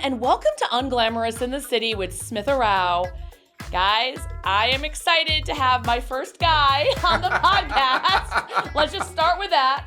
and welcome to Unglamorous in the City with Smith Rao. Guys, I am excited to have my first guy on the podcast. Let's just start with that.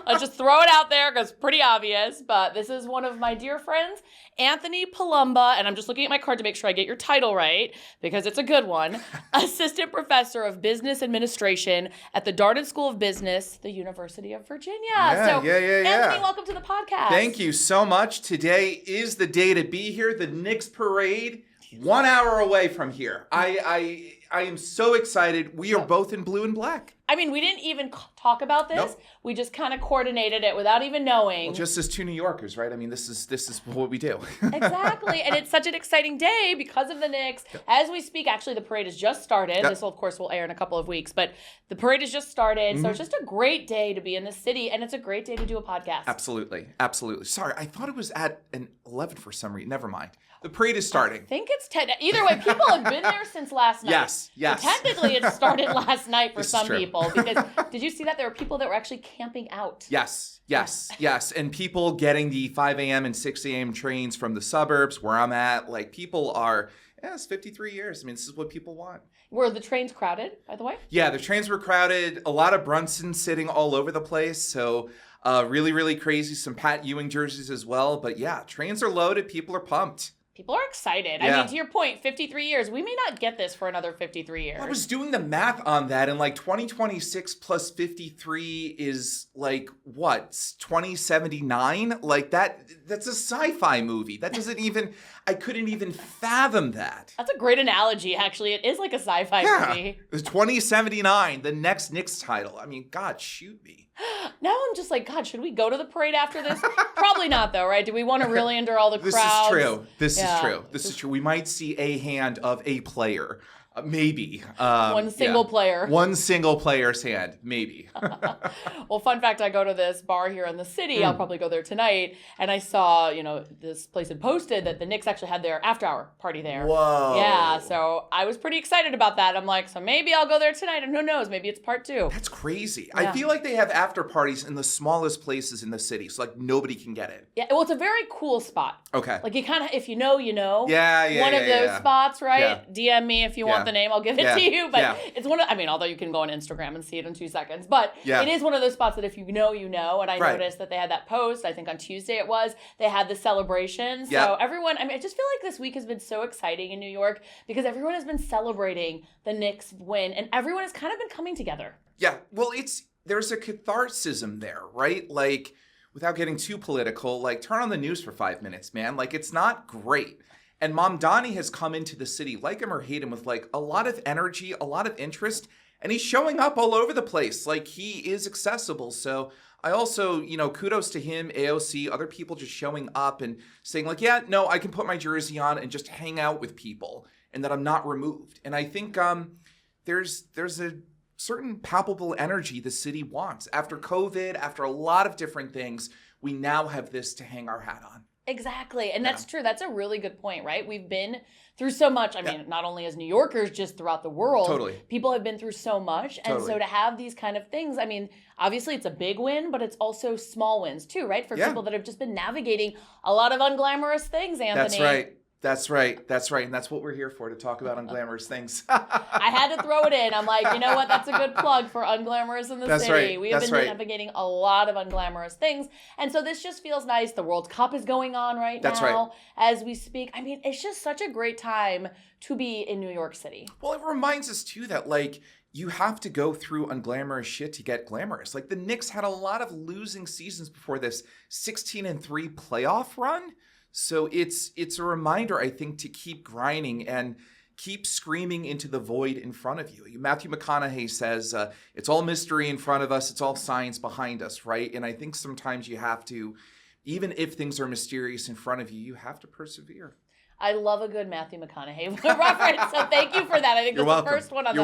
Let's just throw it out there because it's pretty obvious. But this is one of my dear friends, Anthony Palumba. And I'm just looking at my card to make sure I get your title right because it's a good one. Assistant Professor of Business Administration at the Darden School of Business, the University of Virginia. Yeah. Anthony, welcome to the podcast. Thank you so much. Today is the day to be here. The Knicks parade. 1 hour away from here. I am so excited. We are both in blue and black. I mean, we didn't even talk about this. Nope. We just kind of coordinated it without even knowing. Well, just as two New Yorkers, right? I mean, this is what we do. Exactly. And it's such an exciting day because of the Knicks. Yep. As we speak, actually, the parade has just started. Yep. This, of course, will air in a couple of weeks. But the parade has just started. Mm-hmm. So it's just a great day to be in the city. And it's a great day to do a podcast. Absolutely. Sorry, I thought it was at 11 for some reason. Never mind. The parade is starting. I think it's 10. Either way, people have been there since last night. Yes. So technically, it started last night for some people. Because did you see that? There were people that were actually camping out. Yes. And people getting the 5 a.m. and 6 a.m. trains from the suburbs where I'm at. Like, people are, it's 53 years. I mean, this is what people want. Were the trains crowded, by the way? Yeah, the trains were crowded. A lot of Brunson sitting all over the place. So really, really crazy. Some Pat Ewing jerseys as well. But yeah, trains are loaded. People are pumped. People are excited. Yeah. I mean, to your point, 53 years. We may not get this for another 53 years. I was doing the math on that, and like 2026 plus 53 is like, what, 2079? Like that's a sci-fi movie. That doesn't even, I couldn't even fathom that. That's a great analogy, actually. It is like a sci-fi movie. It's 2079, the next Knicks title. I mean, God, shoot me. Now I'm just like, God, should we go to the parade after this? Probably not, though, right? Do we want to really endure all the crowds? This is true. We might see a hand of a player. Maybe. One single player. One single player's hand, maybe. Well, fun fact, I go to this bar here in the city. I'll probably go there tonight. And I saw, this place had posted that the Knicks actually had their after-hour party there. Whoa. Yeah, so I was pretty excited about that. I'm like, so maybe I'll go there tonight, and who knows, maybe it's part 2. That's crazy. Yeah. I feel like they have after parties in the smallest places in the city, so like nobody can get in. Yeah, well, it's a very cool spot. Okay. Like you kind of, if you know, you know. Yeah. One of those spots, right? Yeah. DM me if you want the name, I'll give it to you. But it's one of, although you can go on Instagram and see it in 2 seconds. But it is one of those spots that if you know, you know. And I noticed that they had that post, I think on Tuesday it was, they had the celebration. So everyone, I just feel like this week has been so exciting in New York because everyone has been celebrating the Knicks win and everyone has kind of been coming together. Yeah, well, there's a catharsis there, right? Like, without getting too political, like turn on the news for 5 minutes, man. Like, it's not great. And Mamdani has come into the city, like him or hate him, with like a lot of energy, a lot of interest, and he's showing up all over the place. Like, he is accessible. So I also, kudos to him, AOC, other people just showing up and saying like, yeah, no, I can put my jersey on and just hang out with people and that I'm not removed. And I think there's a certain palpable energy the city wants. After COVID, after a lot of different things, we now have this to hang our hat on. Exactly. And that's true. That's a really good point, right? We've been through so much. I mean, not only as New Yorkers, just throughout the world. Totally. People have been through so much. And so to have these kind of things, I mean, obviously it's a big win, but it's also small wins too, right? For people that have just been navigating a lot of unglamorous things, Anthony. That's right. And that's what we're here for, to talk about unglamorous things. I had to throw it in. I'm like, you know what? That's a good plug for Unglamorous in the City. Right. We have been navigating a lot of unglamorous things. And so this just feels nice. The World Cup is going on now as we speak. I mean, it's just such a great time to be in New York City. Well, it reminds us, too, that, like, you have to go through unglamorous shit to get glamorous. Like, the Knicks had a lot of losing seasons before this 16-3 playoff run. So it's a reminder, I think, to keep grinding and keep screaming into the void in front of you. Matthew McConaughey says, it's all mystery in front of us, it's all science behind us, right? And I think sometimes you have to, even if things are mysterious in front of you, you have to persevere. I love a good Matthew McConaughey reference, so thank you for that. I think that's the first one on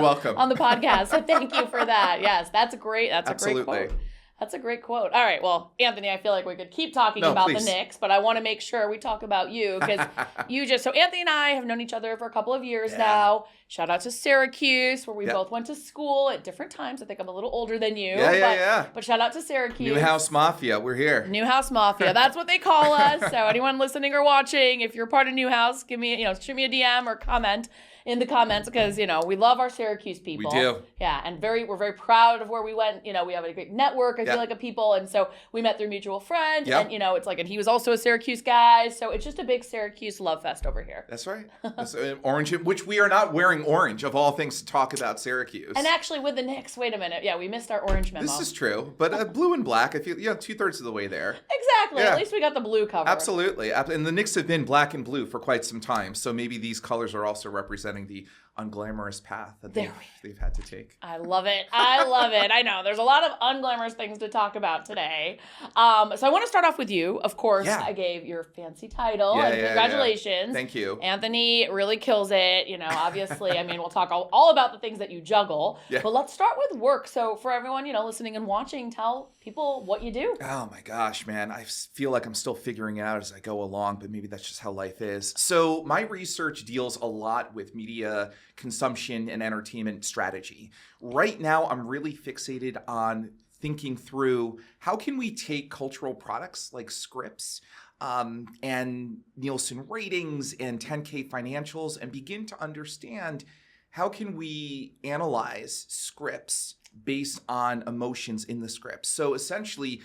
the podcast, so thank you for that. Yes, that's great. That's a great quote. That's a great quote. All right. Well, Anthony, I feel like we could keep talking about the Knicks, but I want to make sure we talk about you because so Anthony and I have known each other for a couple of years now. Shout out to Syracuse, where we both went to school at different times. I think I'm a little older than you. But shoot out to Syracuse. New House Mafia. We're here. New House Mafia. That's what they call us. So anyone listening or watching, if you're part of New House, give me, shoot me a DM or comment in the comments because, we love our Syracuse people. We do. Yeah, and we're very proud of where we went. We have a great network, I feel like, of people. And so we met through a mutual friend. And, it's like, and he was also a Syracuse guy. So it's just a big Syracuse love fest over here. That's right. That's orange, which we are not wearing orange, of all things, to talk about Syracuse. And actually with the Knicks, wait a minute. Yeah, we missed our orange memo. This is true. But blue and black, I feel, 2/3 of the way there. Exactly. Yeah. At least we got the blue cover. Absolutely. And the Knicks have been black and blue for quite some time. So maybe these colors are also representing the unglamorous path that they've had to take. I love it. I know. There's a lot of unglamorous things to talk about today. So I want to start off with you. Of course, I gave your fancy title. And congratulations. Thank you. Anthony really kills it. Obviously, we'll talk all about the things that you juggle. Yeah. But let's start with work. So for everyone, listening and watching, tell people what you do. Oh my gosh, man. I feel like I'm still figuring it out as I go along, but maybe that's just how life is. So my research deals a lot with media consumption and entertainment strategy. Right now, I'm really fixated on thinking through how can we take cultural products like scripts and Nielsen ratings and 10K financials and begin to understand how can we analyze scripts based on emotions in the script. So essentially,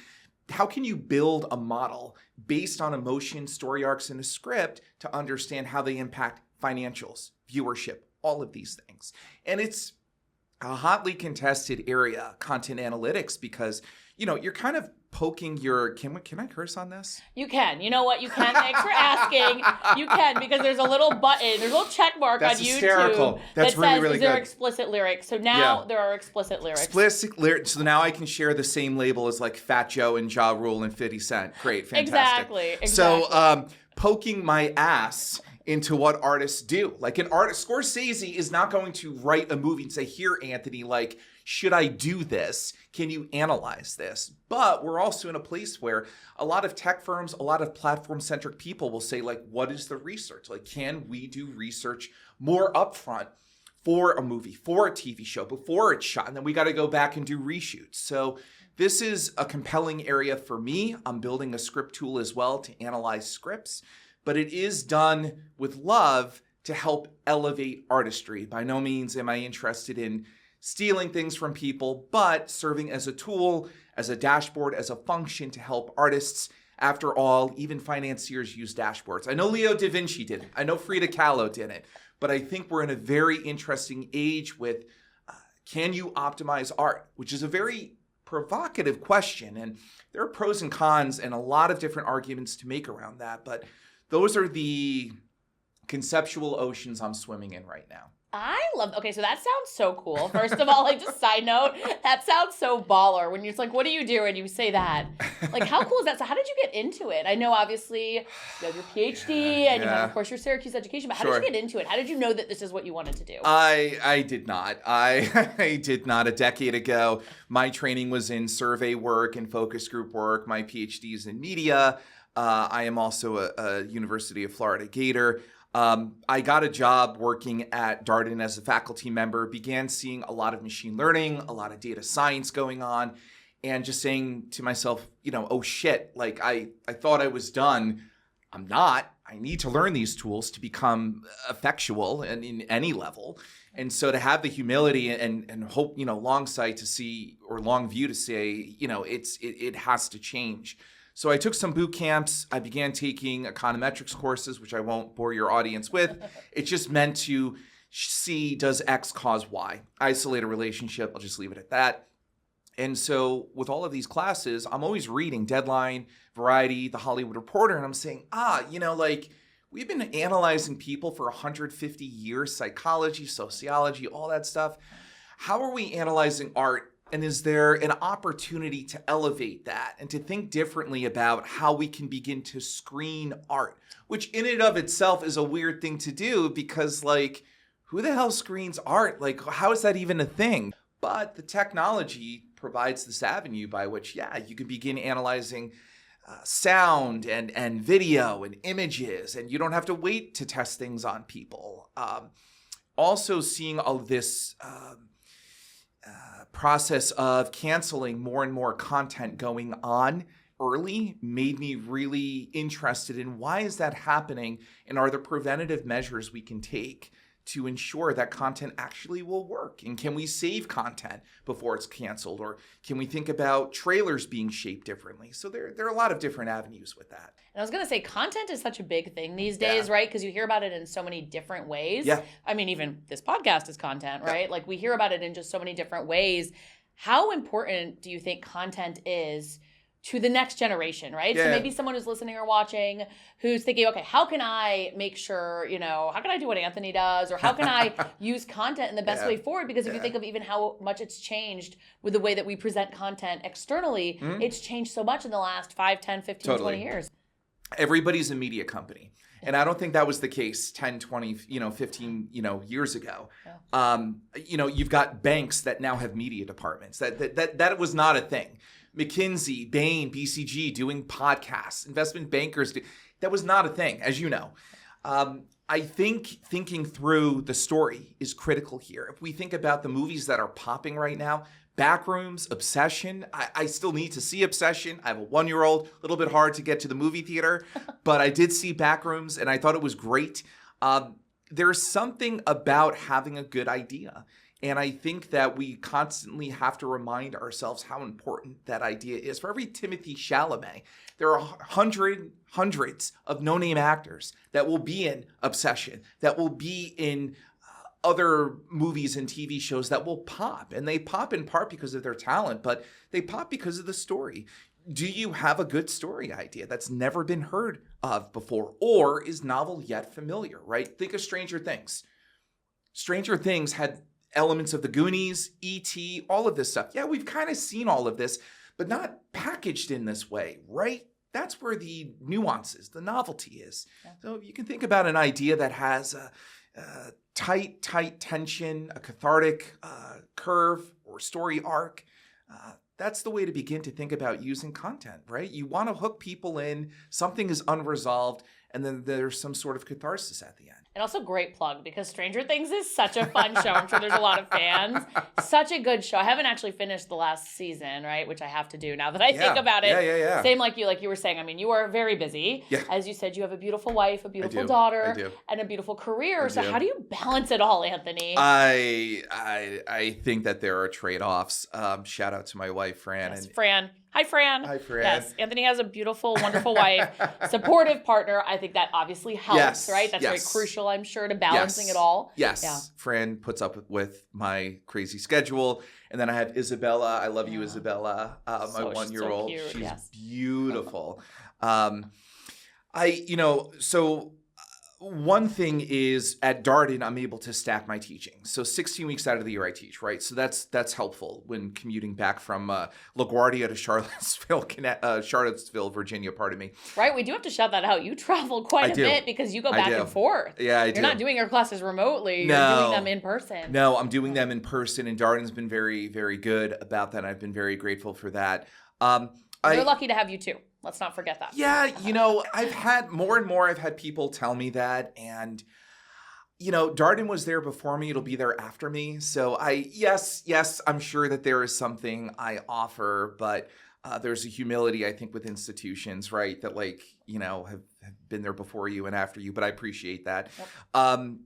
how can you build a model based on emotion, story arcs in a script to understand how they impact financials, viewership, all of these things? And it's a hotly contested area, content analytics, because, you're kind of poking your, can I curse on this? You can. You know what? You can. Thanks for asking. You can, because there's a little button, there's a little check mark on YouTube hysterical. That's that really, says, really is there good. Explicit lyrics? So now there are explicit lyrics. Explicit lyrics. So now I can share the same label as like Fat Joe and Ja Rule and 50 Cent. Great. Fantastic. Exactly. So poking my ass into what artists do. Like an artist, Scorsese is not going to write a movie and say, here, Anthony, like, should I do this? Can you analyze this? But we're also in a place where a lot of tech firms, a lot of platform-centric people will say, like, what is the research? Like, can we do research more upfront for a movie, for a TV show, before it's shot? And then we got to go back and do reshoots. So this is a compelling area for me. I'm building a script tool as well to analyze scripts. But it is done with love to help elevate artistry. By no means am I interested in stealing things from people, but serving as a tool, as a dashboard, as a function to help artists. After all, even financiers use dashboards. I know Leo da Vinci did it. I know Frida Kahlo did it. But I think we're in a very interesting age with can you optimize art, which is a very provocative question. And there are pros and cons and a lot of different arguments to make around that. But those are the conceptual oceans I'm swimming in right now. Okay, so that sounds so cool. First of all, like, just side note, that sounds so baller when you're just like, what do you do? And you say that. Like, how cool is that? So how did you get into it? I know, obviously, you have your PhD and you have, of course, your Syracuse education, but how did you get into it? How did you know that this is what you wanted to do? I did not. I did not. A decade ago, my training was in survey work and focus group work. My PhD is in media. I am also a University of Florida Gator. I got a job working at Darden as a faculty member, began seeing a lot of machine learning, a lot of data science going on, and just saying to myself, oh shit, like I thought I was done. I'm not. I need to learn these tools to become effectual and in any level. And so to have the humility and hope, long sight to see, or long view to say, it has to change. So I took some boot camps. I began taking econometrics courses, which I won't bore your audience with. It's just meant to see, does X cause Y? Isolate a relationship. I'll just leave it at that. And so with all of these classes, I'm always reading Deadline, Variety, The Hollywood Reporter, and I'm saying, we've been analyzing people for 150 years, psychology, sociology, all that stuff. How are we analyzing art? And is there an opportunity to elevate that and to think differently about how we can begin to screen art, which in and of itself is a weird thing to do because, who the hell screens art? How is that even a thing? But the technology provides this avenue by which, you can begin analyzing sound and video and images, and you don't have to wait to test things on people. Also seeing all this process of canceling more and more content going on early made me really interested in why is that happening, and are there preventative measures we can take to ensure that content actually will work? And can we save content before it's canceled? Or can we think about trailers being shaped differently? So there are a lot of different avenues with that. And I was going to say, content is such a big thing these days, right? Because you hear about it in so many different ways. Yeah. I mean, even this podcast is content, right? Like we hear about it in just so many different ways. How important do you think content is to the next generation, right? Yeah. So maybe someone who's listening or watching who's thinking, okay, how can I make sure, how can I do what Anthony does? Or how can I use content in the best way forward? Because if you think of even how much it's changed with the way that we present content externally, it's changed so much in the last 5, 10, 15, 20 years. Everybody's a media company. And I don't think that was the case 10, 20, 15, years ago. Yeah. You've got banks that now have media departments. That was not a thing. McKinsey, Bain, BCG doing podcasts, investment bankers, that was not a thing, as you know. I think thinking through the story is critical here. If we think about the movies that are popping right now, Backrooms, Obsession. I still need to see Obsession. I have a 1-year-old, a little bit hard to get to the movie theater, but I did see Backrooms and I thought it was great. There's something about having a good idea. And I think that we constantly have to remind ourselves how important that idea is. For every Timothée Chalamet, there are hundreds of no-name actors that will be in Obsession, that will be in other movies and TV shows that will pop. And they pop in part because of their talent, but they pop because of the story. Do you have a good story idea that's never been heard of before, or is novel yet familiar, right? Think of Stranger Things. Stranger Things had elements of the Goonies, E.T., all of this stuff. Yeah, we've kind of seen all of this, but not packaged in this way, right? That's where the nuances, the novelty is. Yeah. So you can think about an idea that has a tight tension, a cathartic curve or story arc. That's the way to begin to think about using content, right? You want to hook people in, something is unresolved, and then there's some sort of catharsis at the end. And also great plug, because Stranger Things is such a fun show. I'm sure there's a lot of fans. Such a good show. I haven't actually finished the last season, right? Which I have to do now that I think about it. Yeah. Same like you were saying. I mean, you are very busy. Yeah. As you said, you have a beautiful wife, a beautiful daughter, and a beautiful career. So how do you balance it all, Anthony? I think that there are trade-offs. Shout out to my wife, Fran. Yes, Fran. Hi, Fran. Hi, Fran. Yes, Anthony has a beautiful, wonderful wife, supportive partner. I think that obviously helps, right? That's very crucial, I'm sure, to balancing it all. Yes. Yeah. Fran puts up with my crazy schedule. And then I have Isabella. I love you, Isabella, my 1-year-old. So cute. She's beautiful. One thing is at Darden, I'm able to stack my teaching. So 16 weeks out of the year I teach, right? So that's helpful when commuting back from LaGuardia to Charlottesville, Virginia, pardon me. Right, we do have to shout that out. You travel quite a bit because you go back and forth. Yeah, I do. You're not doing your classes remotely. You're doing them in person. No, I'm doing them in person, and Darden's been very, very good about that. I've been very grateful for that. We're lucky to have you too. Let's not forget that. Yeah, I've had more and more, I've had people tell me that, and, Darden was there before me, it'll be there after me. So yes, I'm sure that there is something I offer, but there's a humility, I think, with institutions, right, that have been there before you and after you, but I appreciate that. Yep.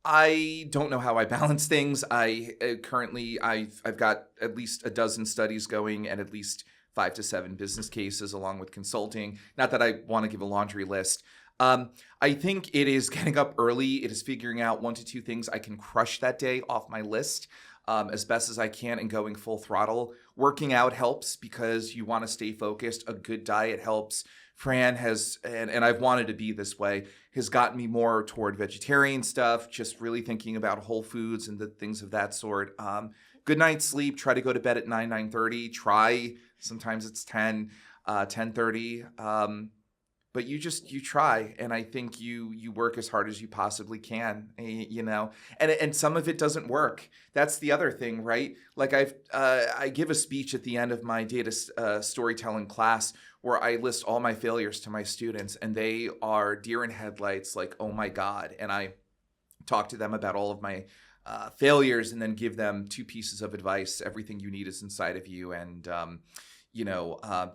I don't know how I balance things. Currently, I've got at least a dozen studies going and at least 5 to 7 business cases along with consulting. Not that I want to give a laundry list. I think it is getting up early. It is figuring out 1 to 2 things I can crush that day off my list as best as I can and going full throttle. Working out helps because you want to stay focused. A good diet helps. Fran has, and I've wanted to be this way, has gotten me more toward vegetarian stuff, just really thinking about whole foods and the things of that sort. Good night's sleep. Try to go to bed at 9:30. Try. Sometimes it's 10, 10:30. but you try, and I think you work as hard as you possibly can, and some of it doesn't work. That's the other thing, right? Like I give a speech at the end of my data storytelling class where I list all my failures to my students, and they are deer in headlights, like, oh my God. And I talk to them about all of my failures, and then give them 2 pieces of advice. Everything you need is inside of you, and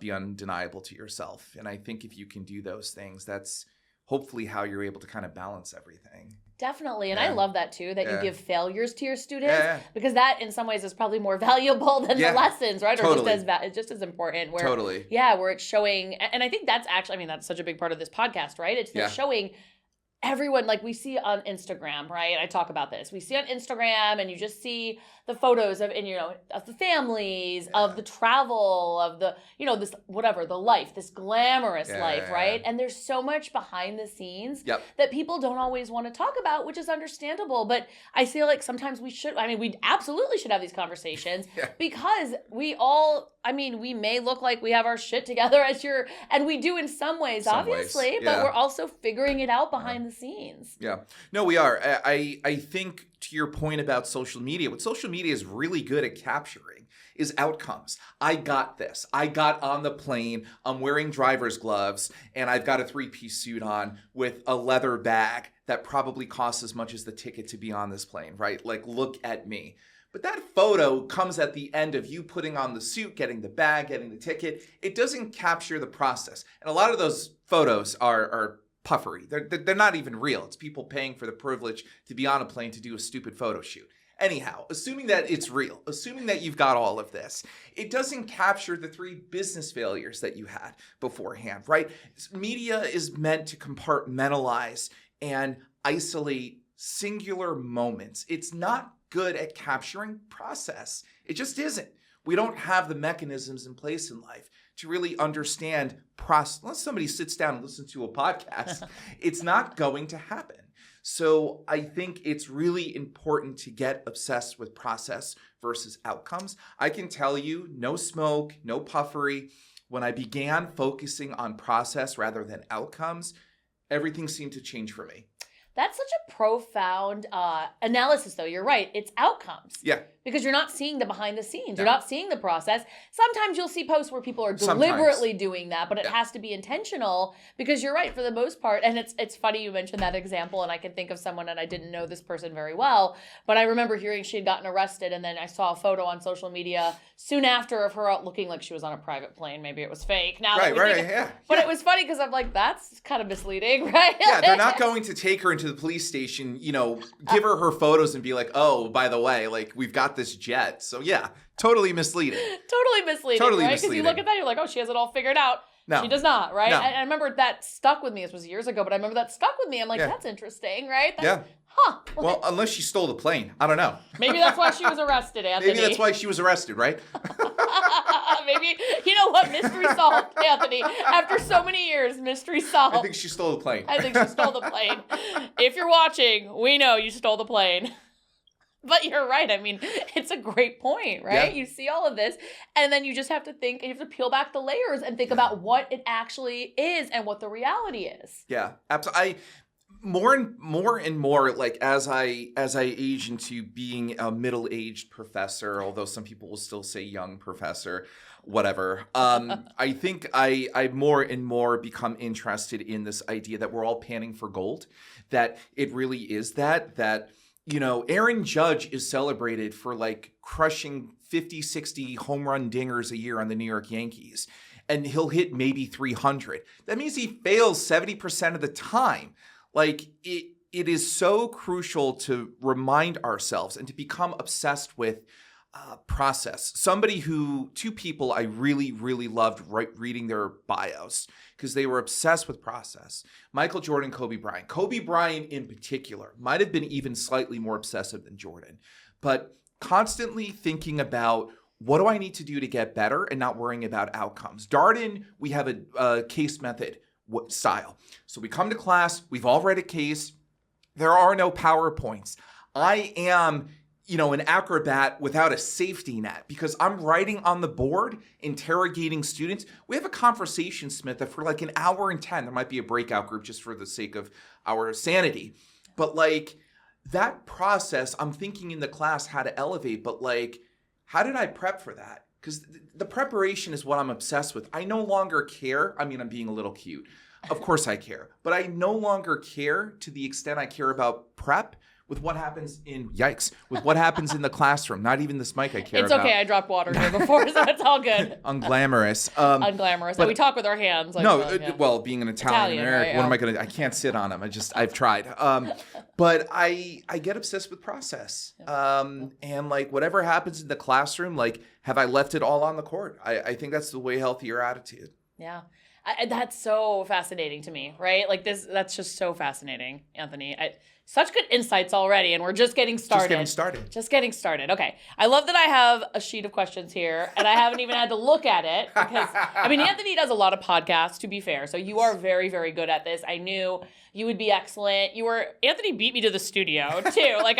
be undeniable to yourself. And I think if you can do those things, that's hopefully how you're able to kind of balance everything. Definitely. And I love that too, that you give failures to your students, because that in some ways is probably more valuable than the lessons, right? Totally. Or just as important. Where, totally. Yeah, where it's showing, and I think that's actually, I mean, that's such a big part of this podcast, right? It's showing everyone, like we see on Instagram, right? I talk about this. We see on Instagram, and you just see the photos of the families, of the travel, of the, this, whatever, the life, this glamorous life, right? And there's so much behind the scenes that people don't always want to talk about, which is understandable. But I feel like sometimes we absolutely should have these conversations because we may look like we have our shit together and we do in some ways, obviously, but we're also figuring it out behind the scenes. Yeah. No, we are. I think, to your point about social media, what social media is really good at capturing is outcomes. I got this. I got on the plane. I'm wearing driver's gloves, and I've got a 3-piece suit on with a leather bag that probably costs as much as the ticket to be on this plane, right? Like, look at me. But that photo comes at the end of you putting on the suit, getting the bag, getting the ticket. It doesn't capture the process. And a lot of those photos are puffery. They're not even real. It's people paying for the privilege to be on a plane to do a stupid photo shoot. Anyhow, assuming that it's real, assuming that you've got all of this, it doesn't capture the 3 business failures that you had beforehand, right? Media is meant to compartmentalize and isolate singular moments. It's not good at capturing process. It just isn't. We don't have the mechanisms in place in life to really understand process. Unless somebody sits down and listens to a podcast, it's not going to happen. So I think it's really important to get obsessed with process versus outcomes. I can tell you, no smoke, no puffery. When I began focusing on process rather than outcomes, everything seemed to change for me. That's such a profound analysis, though. You're right. It's outcomes. Yeah. Because you're not seeing the behind the scenes. You're not seeing the process. Sometimes you'll see posts where people are deliberately doing that, but it has to be intentional, because you're right for the most part. And it's funny you mentioned that example, and I can think of someone, and I didn't know this person very well, but I remember hearing she had gotten arrested, and then I saw a photo on social media soon after of her looking like she was on a private plane. Maybe it was fake. Now, But it was funny because I'm like, that's kind of misleading, right? Yeah, they're not going to take her into the police station, give her photos and be like, oh, by the way, like, we've got this jet. So yeah, totally misleading. Totally misleading, right? Because you look at that, you're like, oh, she has it all figured out. No. She does not, right? No. I remember that stuck with me. This was years ago, but I remember that stuck with me. I'm like, that's interesting, right? Huh. Well, unless she stole the plane. I don't know. Maybe that's why she was arrested, Anthony. Maybe that's why she was arrested, right? Maybe, you know what? Mystery solved, Anthony. After so many years, mystery solved. I think she stole the plane. I think she stole the plane. If you're watching, we know you stole the plane. But you're right. I mean, it's a great point, right? Yeah. You see all of this, and then you just have to think, and you have to peel back the layers and think about what it actually is and what the reality is. Yeah, absolutely. More and more, like, as I age into being a middle-aged professor, although some people will still say young professor, whatever. I think I more and more become interested in this idea that we're all panning for gold, that it really is that Aaron Judge is celebrated for like crushing 50, 60 home run dingers a year on the New York Yankees, and he'll hit maybe 300. That means he fails 70% of the time. Like, it is so crucial to remind ourselves and to become obsessed with process. Two people I really, really loved reading their bios because they were obsessed with process. Michael Jordan, Kobe Bryant. Kobe Bryant in particular might have been even slightly more obsessive than Jordan, but constantly thinking about, what do I need to do to get better, and not worrying about outcomes. Darden, we have a case method style. So we come to class, we've all read a case, there are no PowerPoints. I am an acrobat without a safety net, because I'm writing on the board, interrogating students. We have a conversation, Smith, that for like an hour and 10, there might be a breakout group just for the sake of our sanity. But like that process, I'm thinking in the class how to elevate, but like, how did I prep for that? Because the preparation is what I'm obsessed with. I no longer care. I mean, I'm being a little cute. Of course I care. But I no longer care to the extent I care about prep with what happens in the classroom. Not even this mic I care about. It's okay. I dropped water here before, so it's all good. Unglamorous. Unglamorous. But we talk with our hands. Well, being an Italian American, right? What am I going to, I can't sit on them. I've tried. But I get obsessed with process. And like whatever happens in the classroom, like have I left it all on the court? I think that's the way healthier attitude. Yeah. That's so fascinating to me, right? Like that's just so fascinating, Anthony. Such good insights already, and we're just getting started. Just getting started. Okay. I love that I have a sheet of questions here, and I haven't even had to look at it because, I mean, Anthony does a lot of podcasts, to be fair, so you are very, very good at this. I knew you would be excellent. Anthony beat me to the studio, too. Like,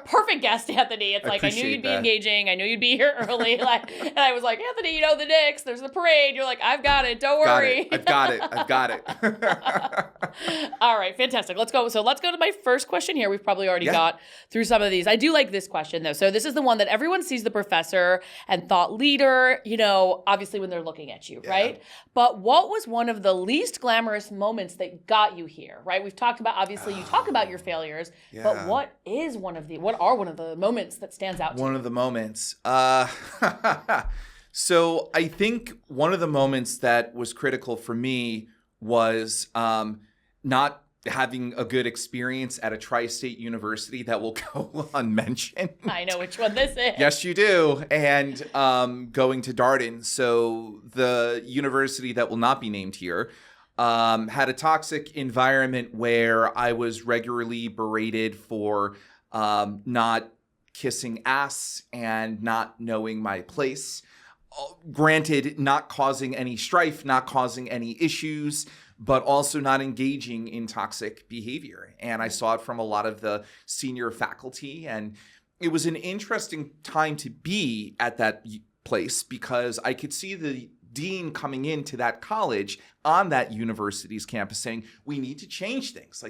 perfect guest, Anthony. It's like, I knew you'd be engaging. I knew you'd be here early. And I was like, Anthony, the Knicks, there's the parade. You're like, I've got it. Don't worry. I've got it. All right. Fantastic. Let's go. So let's go to my first question here. We've probably already got through some of these. I do like this question, though. So this is the one that everyone sees the professor and thought leader, obviously when they're looking at you, right? But what was one of the least glamorous moments that got you here? Right? We've talked about, obviously, you talk about your failures, but what are one of the moments that stands out to you? One of the moments. So I think one of the moments that was critical for me was not having a good experience at a tri-state university that will go unmentioned. I know which one this is. Yes, you do. And going to Darden. So the university that will not be named here had a toxic environment where I was regularly berated for not kissing ass and not knowing my place. Granted, not causing any strife, not causing any issues, but also not engaging in toxic behavior. And I saw it from a lot of the senior faculty. And it was an interesting time to be at that place because I could see the dean coming into that college on that university's campus saying, we need to change things.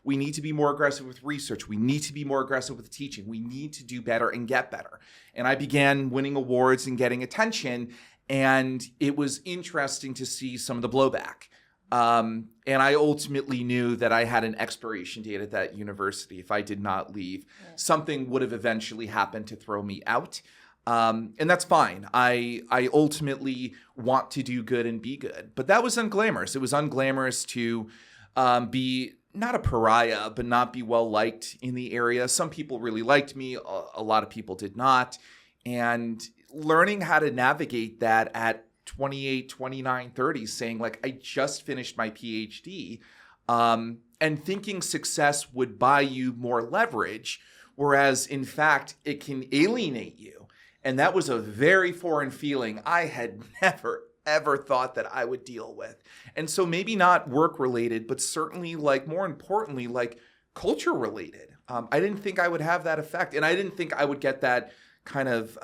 We need to be more aggressive with research. We need to be more aggressive with teaching. We need to do better and get better. And I began winning awards and getting attention. And it was interesting to see some of the blowback. And I ultimately knew that I had an expiration date at that university. If I did not leave, something would have eventually happened to throw me out. And that's fine. I ultimately want to do good and be good. But that was unglamorous. It was unglamorous to be not a pariah, but not be well liked in the area. Some people really liked me. A lot of people did not. And learning how to navigate that at 28, 29, 30, saying like, I just finished my PhD, and thinking success would buy you more leverage, whereas in fact, it can alienate you. And that was a very foreign feeling I had never, ever thought that I would deal with. And so maybe not work related, but certainly more importantly, culture related. I didn't think I would have that effect. And I didn't think I would get that kind of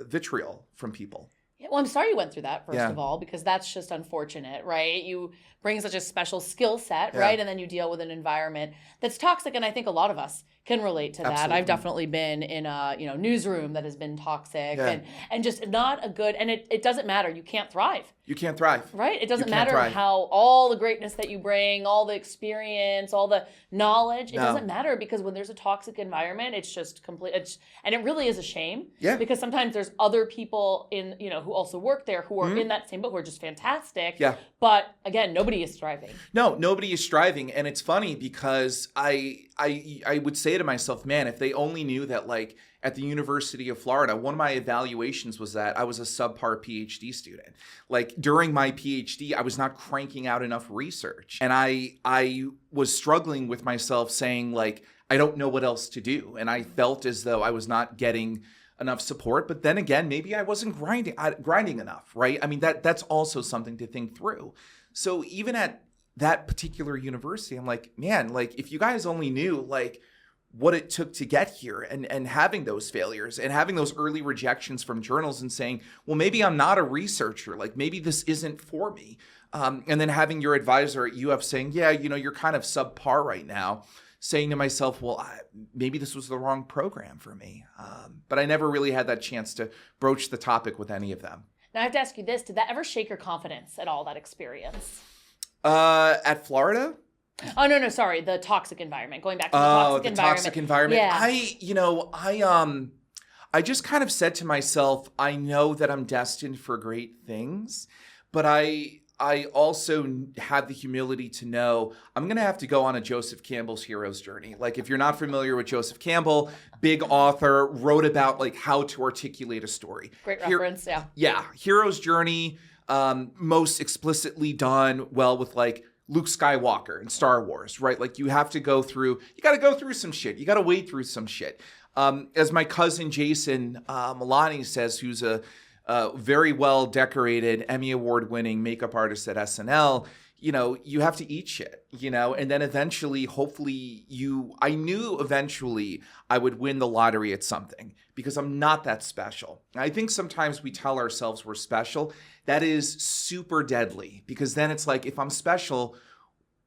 vitriol from people. Yeah, well, I'm sorry you went through that, first of all, because that's just unfortunate, right? You bring such a special skill set, right? And then you deal with an environment that's toxic. And I think a lot of us can relate to that. Absolutely. I've definitely been in a newsroom that has been toxic and just not a good, and it doesn't matter. You can't thrive. You can't thrive. Right? It doesn't matter how all the greatness that you bring, all the experience, all the knowledge, it doesn't matter because when there's a toxic environment, it's just complete. And it really is a shame. Yeah. Because sometimes there's other people who also work there who are in that same boat who are just fantastic. Yeah. But again, nobody is thriving. No, nobody is striving. And it's funny because I would say to myself, man, if they only knew that at the University of Florida, one of my evaluations was that I was a subpar PhD student. During my PhD, I was not cranking out enough research. And I was struggling with myself saying I don't know what else to do. And I felt as though I was not getting enough support. But then again, maybe I wasn't grinding enough, right? I mean, that's also something to think through. So even at that particular university, I'm like, man, if you guys only knew, what it took to get here and having those failures and having those early rejections from journals and saying, well, maybe I'm not a researcher. Like maybe this isn't for me. And then having your advisor at UF saying, yeah, you're kind of subpar right now. Saying to myself, well, maybe this was the wrong program for me. But I never really had that chance to broach the topic with any of them. Now I have to ask you this. Did that ever shake your confidence at all, that experience? At Florida? Oh, no, sorry. The toxic environment. Going back to the toxic environment. Toxic environment. Yeah. I just kind of said to myself, I know that I'm destined for great things, but I also had the humility to know I'm going to have to go on a Joseph Campbell's hero's journey. Like if you're not familiar with Joseph Campbell, big author, wrote about like how to articulate a story. Great reference, yeah. Yeah, hero's journey, most explicitly done well with like Luke Skywalker in Star Wars, right? Like you got to go through some shit. You got to wade through some shit. As my cousin Jason Milani says, who's a very well decorated Emmy Award winning makeup artist at SNL, you have to eat shit, and then eventually, hopefully I knew eventually I would win the lottery at something because I'm not that special. I think sometimes we tell ourselves we're special. That is super deadly because then it's like, if I'm special,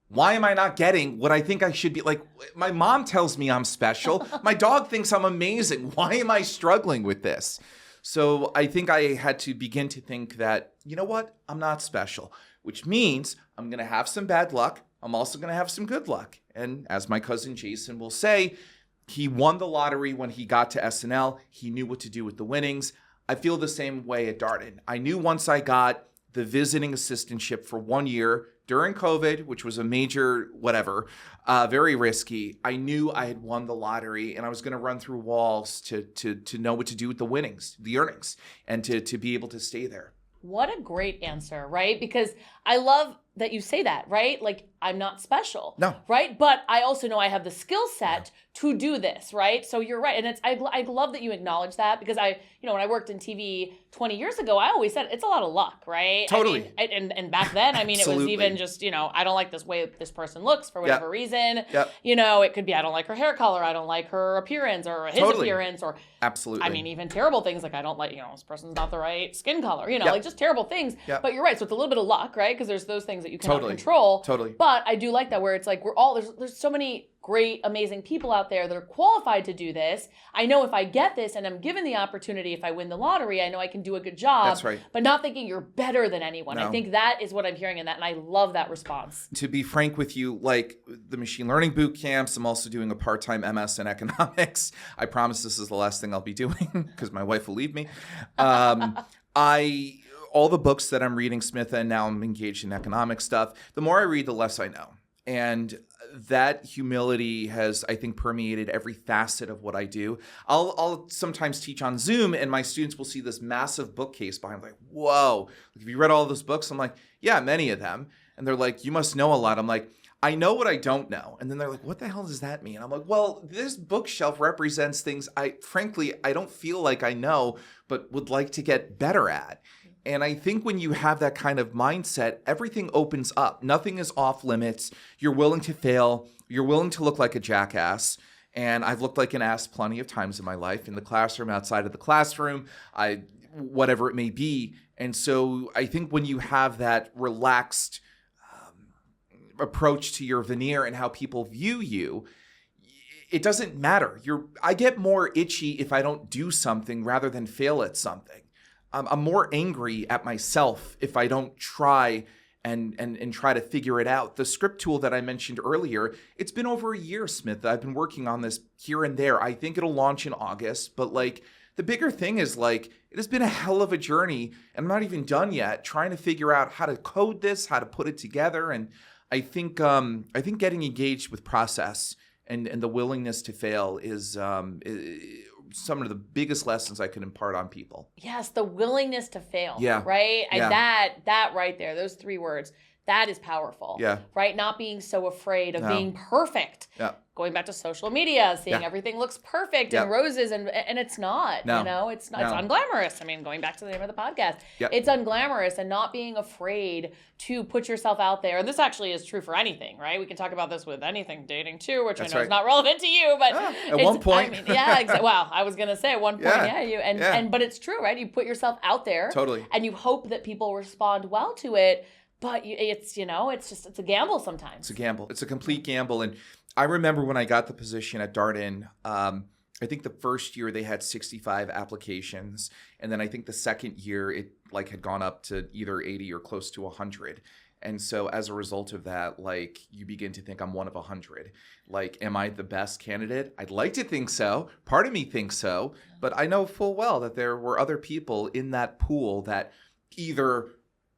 why am I not getting what I think I should be? Like, my mom tells me I'm special. My dog thinks I'm amazing. Why am I struggling with this? So I think I had to begin to think that, you know what? I'm not special, which means I'm going to have some bad luck. I'm also going to have some good luck. And as my cousin Jason will say, he won the lottery when he got to SNL. He knew what to do with the winnings. I feel the same way at Darden. I knew once I got the visiting assistantship for 1 year during COVID, which was a major very risky. I knew I had won the lottery and I was going to run through walls to know what to do with the winnings, the earnings, and to be able to stay there. What a great answer, right? Because I love that you say that, right? Like, I'm not special. No. Right? But I also know I have the skill set to do this, right? So you're right. And I love that you acknowledge that because when I worked in TV 20 years ago, I always said it's a lot of luck, right? Totally. And back then, it was even just, I don't like this way this person looks for whatever reason. Yep. It could be, I don't like her hair color. I don't like her appearance or his appearance or. Absolutely. Even terrible things like I don't like, this person's not the right skin color, like just terrible things. Yep. But you're right. So it's a little bit of luck, right? Because there's those things that you cannot control. Totally. But I do like that where it's like there's so many great, amazing people out there that are qualified to do this. I know if I get this and I'm given the opportunity, if I win the lottery, I know I can do a good job. That's right. But not thinking you're better than anyone. No. I think that is what I'm hearing in that. And I love that response. To be frank with you, like the machine learning boot camps, I'm also doing a part-time MS in economics. I promise this is the last thing I'll be doing because my wife will leave me. All the books that I'm reading, Smith, and now I'm engaged in economic stuff, the more I read, the less I know. And that humility has, I think, permeated every facet of what I do. I'll sometimes teach on Zoom, and my students will see this massive bookcase behind me. Like, whoa, have you read all of those books? I'm like, yeah, many of them. And they're like, you must know a lot. I'm like, I know what I don't know. And then they're like, what the hell does that mean? I'm like, well, this bookshelf represents things I don't feel like I know, but would like to get better at. And I think when you have that kind of mindset, everything opens up. Nothing is off limits. You're willing to fail. You're willing to look like a jackass. And I've looked like an ass plenty of times in my life, in the classroom, outside of the classroom, whatever it may be. And so I think when you have that relaxed approach to your veneer and how people view you, it doesn't matter. I get more itchy if I don't do something rather than fail at something. I'm more angry at myself if I don't try and try to figure it out. The script tool that I mentioned earlier, it's been over a year, Smith. I've been working on this here and there. I think it'll launch in August, but the bigger thing is it has been a hell of a journey, and I'm not even done yet trying to figure out how to code this, how to put it together. And I think getting engaged with process and the willingness to fail is some of the biggest lessons I can impart on people. Yes, the willingness to fail. Yeah. Right? Yeah. And that right there, those 3 words, That is powerful. Yeah. Right? Not being so afraid of being perfect. Yeah. Going back to social media, seeing everything looks perfect and roses, and it's not. No. You know, it's not. It's unglamorous. I mean, going back to the name of the podcast, Yep. it's unglamorous, and not being afraid to put yourself out there. And this actually is true for anything, right? We can talk about this with anything, dating too, which I know is not relevant to you, but at one point, I mean, well, I was gonna say at one point, but it's true, right? You put yourself out there, totally, and you hope that people respond well to it. But it's a gamble sometimes. It's a gamble. It's a complete gamble. And I remember when I got the position at Darden, I think the first year they had 65 applications. And then I think the second year it had gone up to either 80 or close to 100. And so as a result of that, you begin to think I'm one of 100. Am I the best candidate? I'd like to think so. Part of me thinks so. But I know full well that there were other people in that pool that either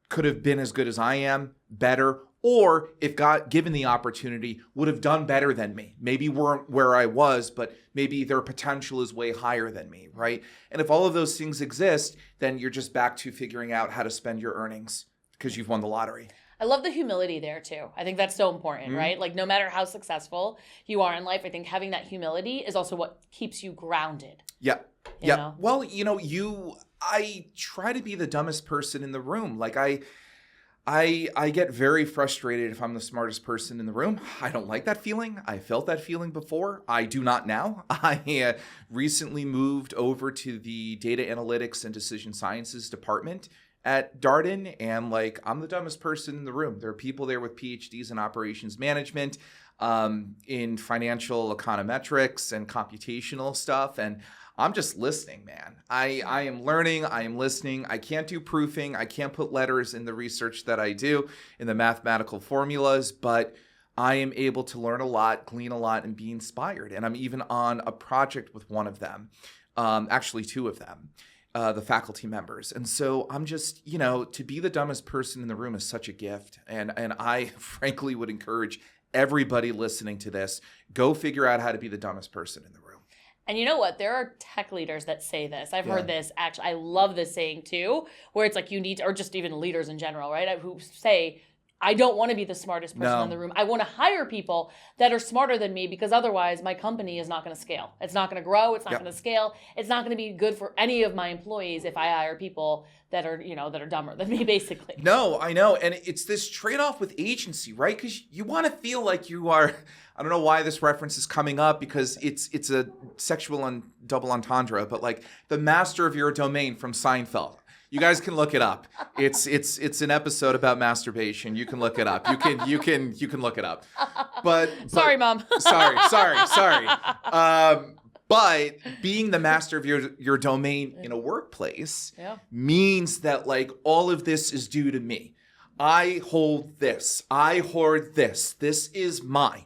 could have been as good as I am, better, or if given the opportunity, would have done better than me. Maybe weren't where I was, but maybe their potential is way higher than me, right? And if all of those things exist, then you're just back to figuring out how to spend your earnings because you've won the lottery. I love the humility there too. I think that's so important, right? No matter how successful you are in life, I think having that humility is also what keeps you grounded. Yeah. You know? Well, I try to be the dumbest person in the room. I get very frustrated if I'm the smartest person in the room. I don't like that feeling. I felt that feeling before. I do not now. I recently moved over to the data analytics and decision sciences department at Darden, and I'm the dumbest person in the room. There are people there with PhDs in operations management, in financial econometrics and computational stuff, and I'm just listening, man. I am learning. I am listening. I can't do proofing. I can't put letters in the research that I do in the mathematical formulas, but I am able to learn a lot, glean a lot, and be inspired. And I'm even on a project with one of them, actually two of them, the faculty members. And so I'm just, to be the dumbest person in the room is such a gift. And I frankly would encourage everybody listening to this, go figure out how to be the dumbest person in the room. And you know what? There are tech leaders that say this. I've heard this. Actually, I love this saying too, where it's you need to, or just even leaders in general, right? Who say, I don't want to be the smartest person in the room. I want to hire people that are smarter than me because otherwise my company is not going to scale. It's not going to grow. It's not going to scale. It's not going to be good for any of my employees if I hire people that are, that are dumber than me, basically. No, I know. And it's this trade-off with agency, right? Because you want to feel like you are, I don't know why this reference is coming up because it's a sexual and double entendre, but the master of your domain from Seinfeld. You guys can look it up. It's an episode about masturbation. You can look it up. You can look it up. But sorry, Mom. sorry. But being the master of your domain in a workplace means that all of this is due to me. I hold this. I hoard this. This is mine.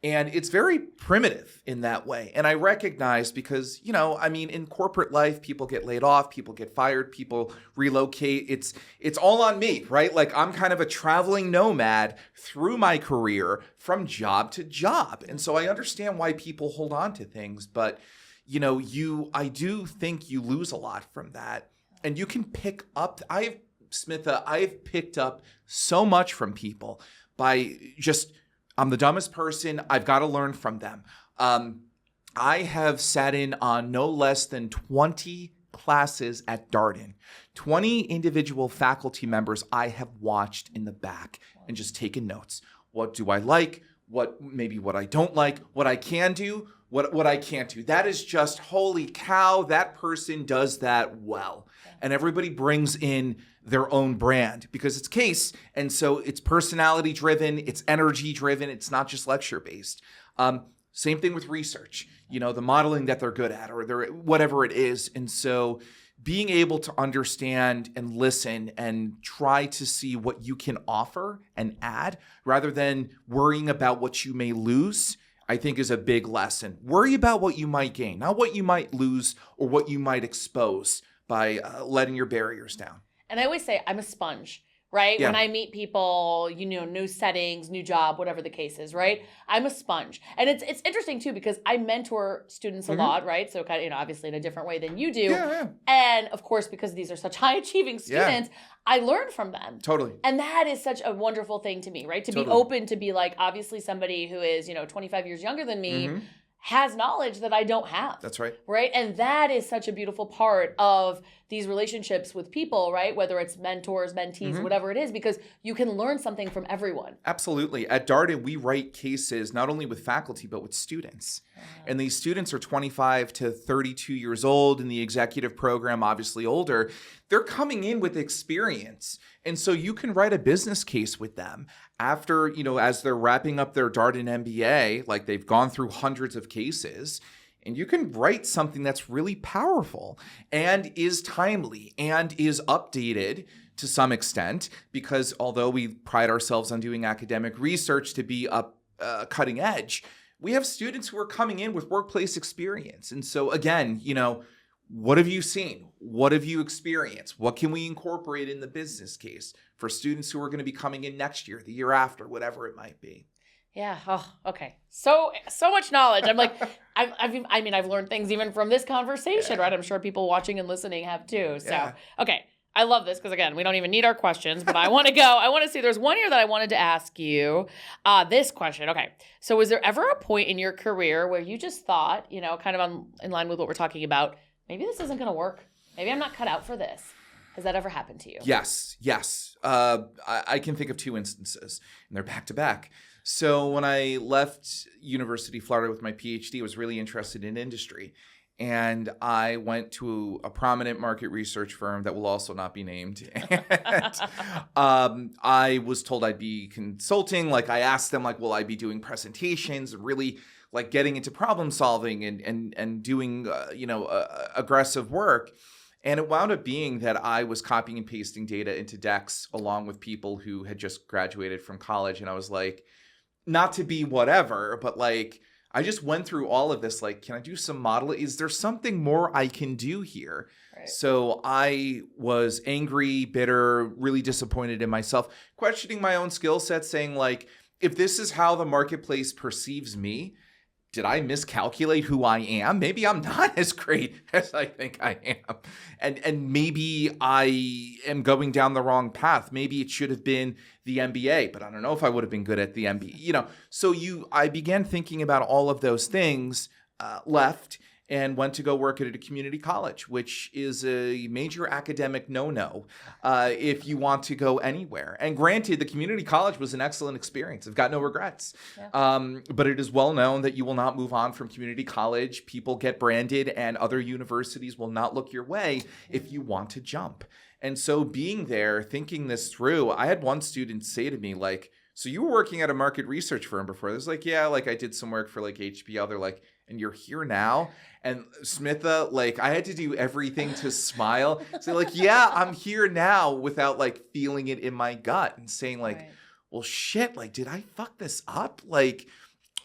And it's very primitive in that way. And I recognize because, in corporate life, people get laid off, people get fired, people relocate. It's all on me, right? I'm kind of a traveling nomad through my career from job to job. And so I understand why people hold on to things. But, I do think you lose a lot from that. And you can pick up, I've picked up so much from people by just, I'm the dumbest person. I've got to learn from them. I have sat in on no less than 20 classes at Darden. 20 individual faculty members I have watched in the back and just taken notes. What do I like? What I don't like? What I can do? What I can't do? That is just, holy cow, that person does that well. And everybody brings in their own brand because it's case. And so it's personality driven, it's energy driven, it's not just lecture based. Same thing with research, the modeling that they're good at or whatever it is. And so being able to understand and listen and try to see what you can offer and add rather than worrying about what you may lose, I think is a big lesson. Worry about what you might gain, not what you might lose or what you might expose by letting your barriers down. And I always say I'm a sponge, right? When I meet people, new settings, new job, whatever the case is, right? I'm a sponge. And it's interesting too, because I mentor students a lot, right? So kind of, obviously in a different way than you do. Yeah. And of course, because these are such high achieving students, I learn from them. Totally. And that is such a wonderful thing to me, right? To be open, to be like, obviously somebody who is, 25 years younger than me has knowledge that I don't have. That's right. Right? And that is such a beautiful part of these relationships with people, right? Whether it's mentors, mentees, whatever it is, because you can learn something from everyone. Absolutely. At Darden, we write cases not only with faculty, but with students. And these students are 25 to 32 years old in the executive program, obviously older. They're coming in with experience. And so you can write a business case with them after, as they're wrapping up their Darden MBA, like they've gone through hundreds of cases. And you can write something that's really powerful and is timely and is updated to some extent, because although we pride ourselves on doing academic research to be up cutting edge, we have students who are coming in with workplace experience. And so again, what have you seen? What have you experienced? What can we incorporate in the business case for students who are going to be coming in next year, the year after, whatever it might be? Yeah. Oh, okay. So much knowledge. I'm like, I've learned things even from this conversation, right? I'm sure people watching and listening have too. So, okay. I love this because, again, we don't even need our questions, but I want to go. I want to see. There's one here that I wanted to ask you. This question. Okay. So was there ever a point in your career where you just thought, kind of in line with what we're talking about, maybe this isn't going to work. Maybe I'm not cut out for this. Has that ever happened to you? Yes. I can think of two instances, and they're back to back. So when I left University of Florida with my PhD, I was really interested in industry. And I went to a prominent market research firm that will also not be named. And I was told I'd be consulting. Like I asked them, will I be doing presentations, really like getting into problem solving and doing, aggressive work. And it wound up being that I was copying and pasting data into decks along with people who had just graduated from college. And I was like, not to be whatever, but I just went through all of this. Can I do some modeling? Is there something more I can do here? Right. So I was angry, bitter, really disappointed in myself, questioning my own skill set, saying if this is how the marketplace perceives me, did I miscalculate who I am? Maybe I'm not as great as I think I am. And maybe I am going down the wrong path. Maybe it should have been the MBA, but I don't know if I would have been good at the MBA. I began thinking about all of those things, left and went to go work at a community college, which is a major academic no-no if you want to go anywhere. And granted, the community college was an excellent experience. I've got no regrets. Yeah. But it is well known that you will not move on from community college. People get branded and other universities will not look your way if you want to jump. And so being there, thinking this through, I had one student say to me, so you were working at a market research firm before? I was yeah, I did some work for HBL. They're and you're here now? And Smitha, I had to do everything to smile. So yeah, I'm here now without feeling it in my gut and saying right. Well, shit, did I fuck this up?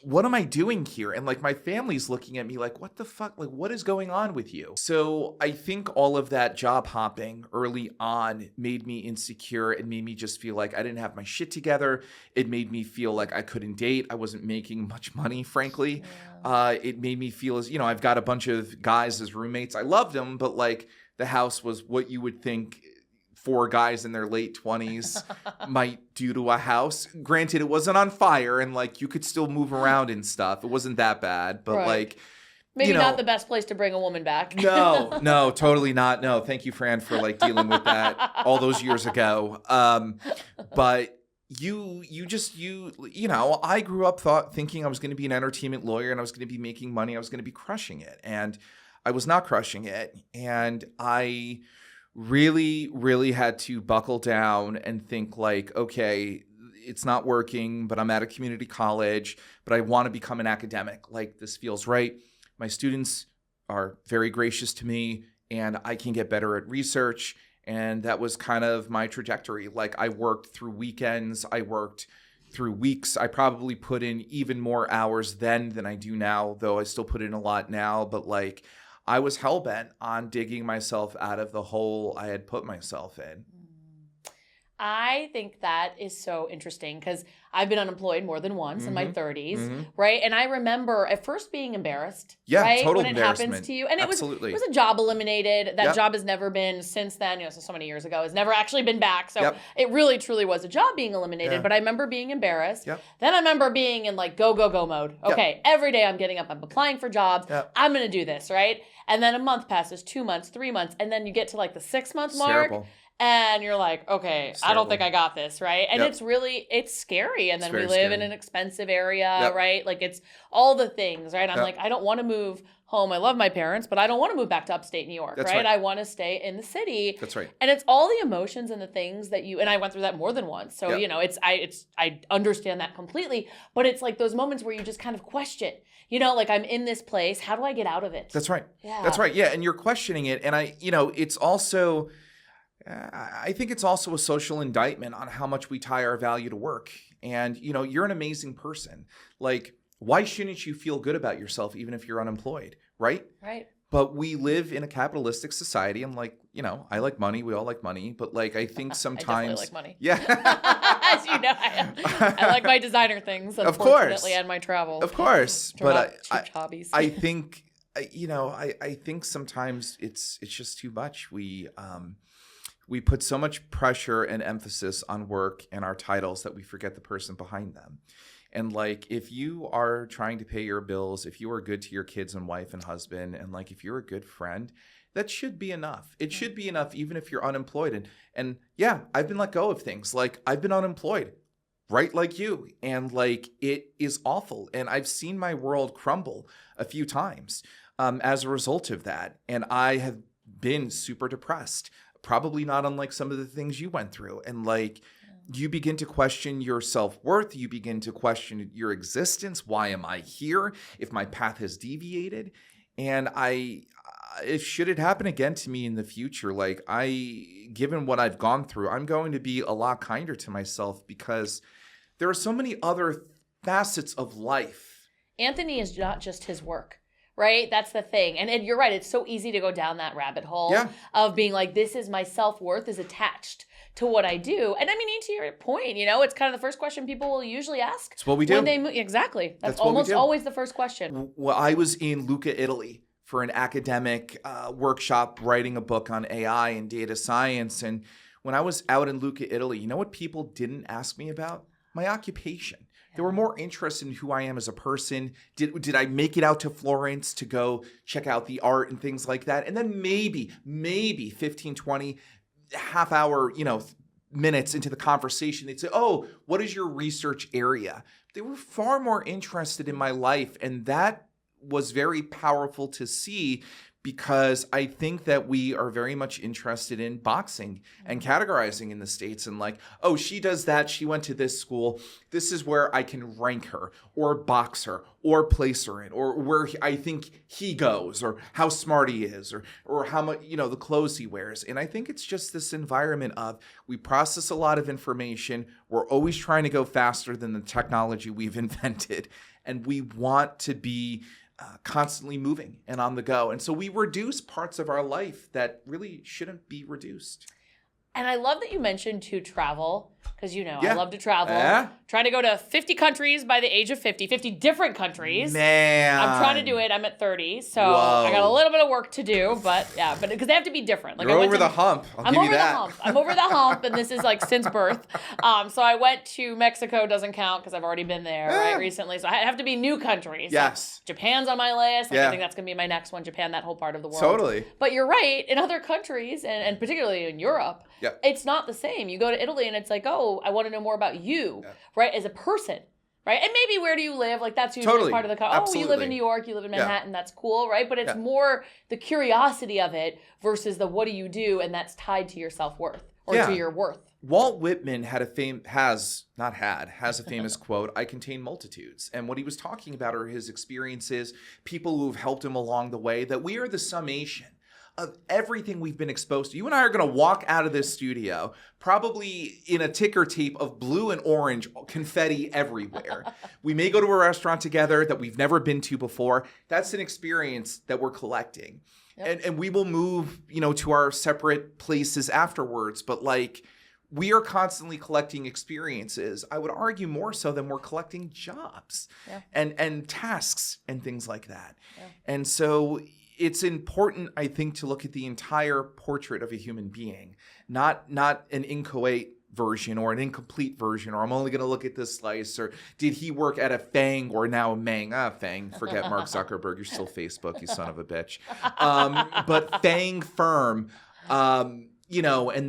What am I doing here? And my family's looking at me what the fuck? What is going on with you? So I think all of that job hopping early on made me insecure. It made me just feel I didn't have my shit together. It made me feel I couldn't date. I wasn't making much money, frankly. Yeah. It made me feel as, I've got a bunch of guys as roommates. I loved them, but the house was what you would think 4 guys in their late 20s might do to a house. Granted, it wasn't on fire and you could still move around and stuff. It wasn't that bad, but right. Maybe not the best place to bring a woman back. No, totally not. No, thank you, Fran, for dealing with that all those years ago. But I grew up thinking I was going to be an entertainment lawyer and I was going to be making money. I was going to be crushing it. And I was not crushing it. And I really, really had to buckle down and think okay, it's not working, but I'm at a community college, but I want to become an academic. This feels right. My students are very gracious to me and I can get better at research. And that was kind of my trajectory. I worked through weekends. I worked through weeks. I probably put in even more hours then than I do now, though I still put in a lot now. But I was hell-bent on digging myself out of the hole I had put myself in. I think that is so interesting because I've been unemployed more than once in my 30s, Mm-hmm. right? And I remember at first being embarrassed, Yeah, right? total When it embarrassment. happens to you. And Absolutely. it was a job eliminated. That Yep. job has never been since then, so many years ago, has never actually been back. So Yep. it really, truly was a job being eliminated. Yeah. But I remember being embarrassed. Yep. Then I remember being in like go, go, go mode. Okay, every day I'm getting up, I'm applying for jobs. Yep. I'm going to do this, right? And then a month passes, 2 months, 3 months, and then you get to like the 6-month mark. Terrible. And you're like, okay, I don't think I got this, right? And it's scary. And then we live in an expensive area, right? Like it's all the things, right? I'm like, I don't want to move home. I love my parents, but I don't want to move back to upstate New York, right? I want to stay in the city. That's right. And it's all the emotions and the things that and I went through that more than once. So, I understand that completely, but it's like those moments where you just kind of question, like I'm in this place. How do I get out of it? That's right. Yeah. That's right. Yeah. And you're questioning it. And it's also, I think it's also a social indictment on how much we tie our value to work. And, you're an amazing person. Like, why shouldn't you feel good about yourself even if you're unemployed, right? Right. But we live in a capitalistic society. And I like money. We all like money. But I think sometimes. I definitely like money. Yeah. As you know, I like my designer things, unfortunately, and my travel. Of course. But hobbies. I think, I think sometimes it's just too much. We put so much pressure and emphasis on work and our titles that we forget the person behind them. And if you are trying to pay your bills, if you are good to your kids and wife and husband, and if you're a good friend, that should be enough. It should be enough even if you're unemployed. And yeah, I've been let go of things. I've been unemployed, right? Like you. And it is awful. And I've seen my world crumble a few times as a result of that. And I have been super depressed. Probably not unlike some of the things you went through. And you begin to question your self-worth. You begin to question your existence. Why am I here if my path has deviated? And if should it happen again to me in the future, given what I've gone through, I'm going to be a lot kinder to myself because there are so many other facets of life. Anthony is not just his work. Right? That's the thing. And you're right. It's so easy to go down that rabbit hole of being like, this is my self-worth is attached to what I do. And I mean, to your point, it's kind of the first question people will usually ask. It's what we do. When they move. Exactly. That's almost always the first question. Well, I was in Lucca, Italy for an academic workshop writing a book on AI and data science. And when I was out in Lucca, Italy, you know what people didn't ask me about? My occupation. They were more interested in who I am as a person. Did I make it out to Florence to go check out the art and things like that? And then maybe 15, 20, half hour, minutes into the conversation, they'd say, oh, what is your research area? They were far more interested in my life. And that was very powerful to see because I think that we are very much interested in boxing and categorizing in the States and oh, she does that. She went to this school. This is where I can rank her or box her or place her in or where I think he goes or how smart he is or how much, the clothes he wears. And I think it's just this environment of we process a lot of information. We're always trying to go faster than the technology we've invented. And we want to be constantly moving and on the go. And so we reduce parts of our life that really shouldn't be reduced. And I love that you mentioned to travel because, I love to travel. Trying to go to 50 countries by the age of 50 different countries. Man. I'm trying to do it. I'm at 30. So Whoa. I got a little bit of work to do, but because they have to be different. You're over the hump. I'm over the hump. I'm over the hump, and this is since birth. So I went to Mexico, doesn't count because I've already been there right recently. So I have to be new countries. Yes. Japan's on my list. I think that's going to be my next one, Japan, that whole part of the world. Totally. But you're right. In other countries, and particularly in Europe, it's not the same. You go to Italy, and it's oh, I want to know more about you, right, as a person. Right? And maybe where do you live? That's usually part of the country. Oh, you live in New York, you live in Manhattan, that's cool, right? But it's more the curiosity of it versus the what do you do, and that's tied to your self-worth or to your worth. Walt Whitman has a famous quote, I contain multitudes. And what he was talking about are his experiences, people who've helped him along the way, that we are the summation of everything we've been exposed to. You and I are going to walk out of this studio probably in a ticker tape of blue and orange confetti everywhere. We may go to a restaurant together that we've never been to before. That's an experience that we're collecting. And we will move, to our separate places afterwards. But we are constantly collecting experiences. I would argue more so than we're collecting jobs and tasks and things like that. Yeah. And so it's important, I think, to look at the entire portrait of a human being, not an inchoate version or an incomplete version, or I'm only going to look at this slice, or did he work at a FANG or now a Mang? FANG, forget Mark Zuckerberg, you're still Facebook, you son of a bitch. But FANG firm, and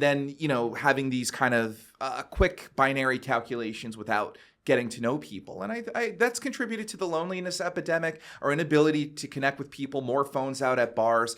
then, having these kind of quick binary calculations without getting to know people. And I that's contributed to the loneliness epidemic, our inability to connect with people, more phones out at bars.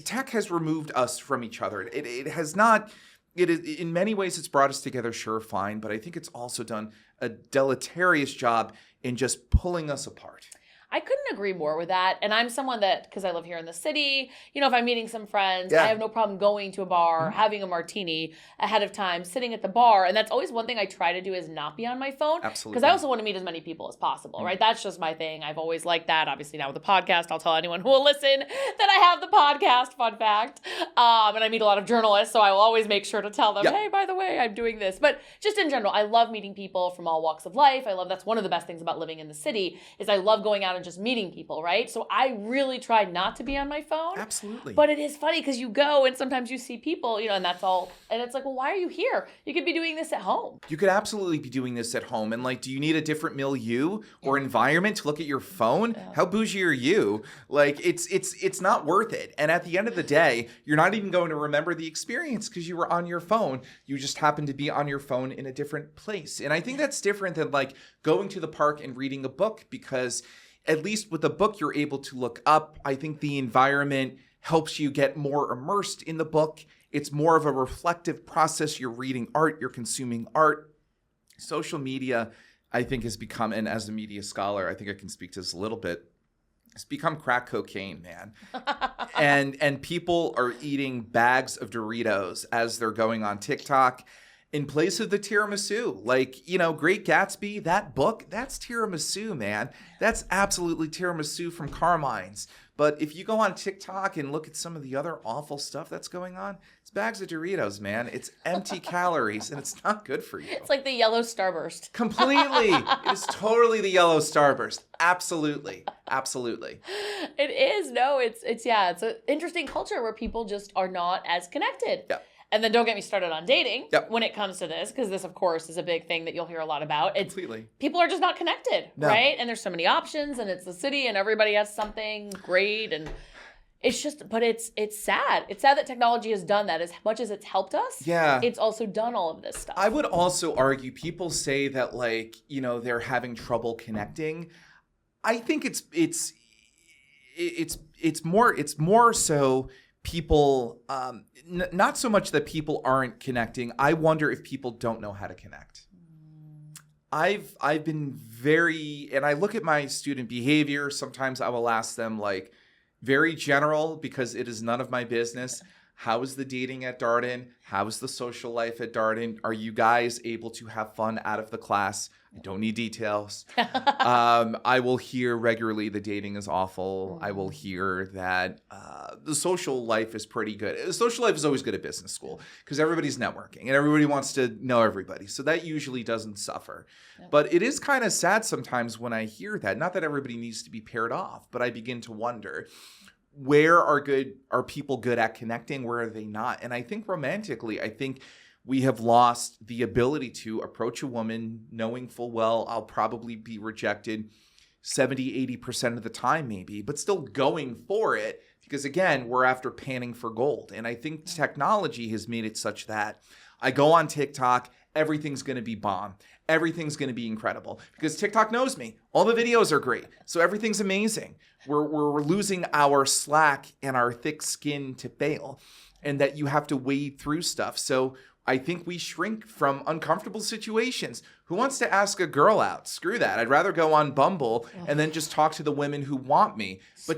Tech has removed us from each other. It has not... It is, in many ways, it's brought us together, sure, fine, but I think it's also done a deleterious job in just pulling us apart. I couldn't agree more with that. And I'm someone that, because I live here in the city, if I'm meeting some friends, I have no problem going to a bar, having a martini ahead of time, sitting at the bar. And that's always one thing I try to do, is not be on my phone. Absolutely. Because I also want to meet as many people as possible, right? That's just my thing. I've always liked that. Obviously now with the podcast, I'll tell anyone who will listen that I have the podcast, fun fact. And I meet a lot of journalists, so I will always make sure to tell them, hey, by the way, I'm doing this. But just in general, I love meeting people from all walks of life. That's one of the best things about living in the city, is I love going out and just meeting people, right? So I really try not to be on my phone. Absolutely. But it is funny because you go and sometimes you see people, and that's all. And it's like, well, why are you here? You could be doing this at home. You could absolutely be doing this at home. And do you need a different milieu or environment to look at your phone? Yeah. How bougie are you? It's not worth it. And at the end of the day, you're not even going to remember the experience because you were on your phone. You just happened to be on your phone in a different place. And I think that's different than going to the park and reading a book, because at least with a book, you're able to look up. I think the environment helps you get more immersed in the book. It's more of a reflective process. You're reading art, you're consuming art. Social media, I think, has become, and as a media scholar, I think I can speak to this a little bit, it's become crack cocaine, man. and people are eating bags of Doritos as they're going on TikTok in place of the tiramisu. Great Gatsby, that book, that's tiramisu, man. That's absolutely tiramisu from Carmine's. But if you go on TikTok and look at some of the other awful stuff that's going on, it's bags of Doritos, man. It's empty calories, and it's not good for you. It's like the yellow Starburst. Completely. It is totally the yellow Starburst. Absolutely. Absolutely. It is. No, it's an interesting culture where people just are not as connected. Yeah. And then don't get me started on dating when it comes to this, because this, of course, is a big thing that you'll hear a lot about. Completely. People are just not connected, right? And there's so many options, and it's the city, and everybody has something great, and it's just, but it's sad. It's sad that technology has done that. As much as it's helped us, it's also done all of this stuff. I would also argue, people say that they're having trouble connecting. I think it's more so people, not so much that people aren't connecting. I wonder if people don't know how to connect. I've been and I look at my student behavior. Sometimes I will ask them very general, because it is none of my business. How is the dating at Darden? How is the social life at Darden? Are you guys able to have fun out of the class? I don't need details. I will hear regularly the dating is awful. I will hear that the social life is pretty good. Social life is always good at business school because everybody's networking and everybody wants to know everybody. So that usually doesn't suffer. Yeah. But it is kind of sad sometimes when I hear that. Not that everybody needs to be paired off, but I begin to wonder, where are people good at connecting? Where are they not? And I think romantically, we have lost the ability to approach a woman knowing full well I'll probably be rejected 70, 80% of the time maybe, but still going for it because, again, we're after panning for gold. And I think technology has made it such that I go on TikTok, everything's going to be bomb. Everything's going to be incredible because TikTok knows me. All the videos are great. So everything's amazing. We're losing our slack and our thick skin to fail, and that you have to wade through stuff. So I think we shrink from uncomfortable situations. Who wants to ask a girl out? Screw that. I'd rather go on Bumble and then just talk to the women who want me. But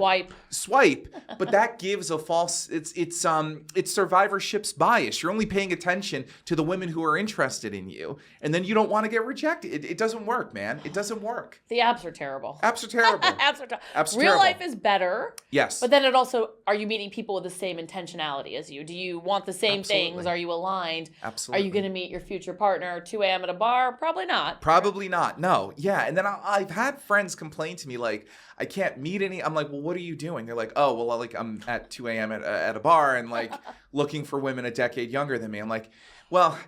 swipe. But that gives a false. It's survivorship's bias. You're only paying attention to the women who are interested in you, and then you don't want to get rejected. It doesn't work, man. It doesn't work. The apps are terrible. Apps are terrible. Real life is better. Yes. But then it also, are you meeting people with the same intentionality as you? Do you want the same things? Are you aligned? Absolutely. Are you going to meet your future partner 2 a.m. at a bar? Probably not. Probably not. No. Yeah. And then I've had friends complain to me like, I can't meet any. I'm like, well, what are you doing? They're like, oh, well, like I'm at 2 a.m. at a bar and like looking for women a decade younger than me. I'm like, well,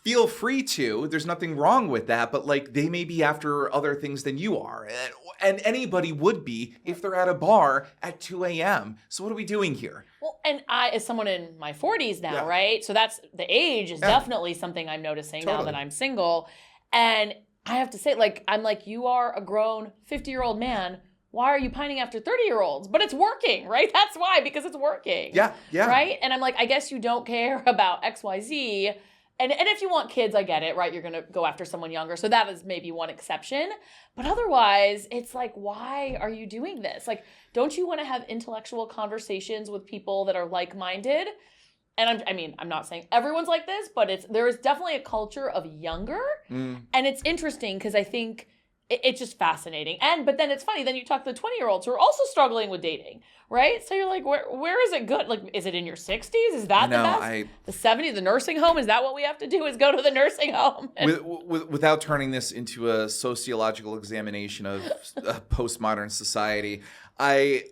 feel free to. There's nothing wrong with that. But like they may be after other things than you are. And anybody would be if they're at a bar at 2 a.m. So what are we doing here? Well, and I, as someone in my 40s now, right? So that's, the age is definitely something I'm noticing now that I'm single. And I have to say, like, I'm like, you are a grown 50-year-old man. Why are you pining after 30-year-olds? But it's working, right? That's why, because it's working. Yeah. Right? And I'm like, I guess you don't care about XYZ. And if you want kids, I get it, right? You're going to go after someone younger. So that is maybe one exception. But otherwise, it's like, why are you doing this? Like, don't you want to have intellectual conversations with people that are like-minded? And I'm not saying everyone's like this, but there is definitely a culture of younger. And it's interesting because I think it's just fascinating. But then it's funny, then you talk to the 20-year-olds who are also struggling with dating, right? So you're like, where is it good? Like, is it in your 60s? Is that the best? The 70s, the nursing home? Is that what we have to do, is go to the nursing home? Without turning this into a sociological examination of postmodern society, I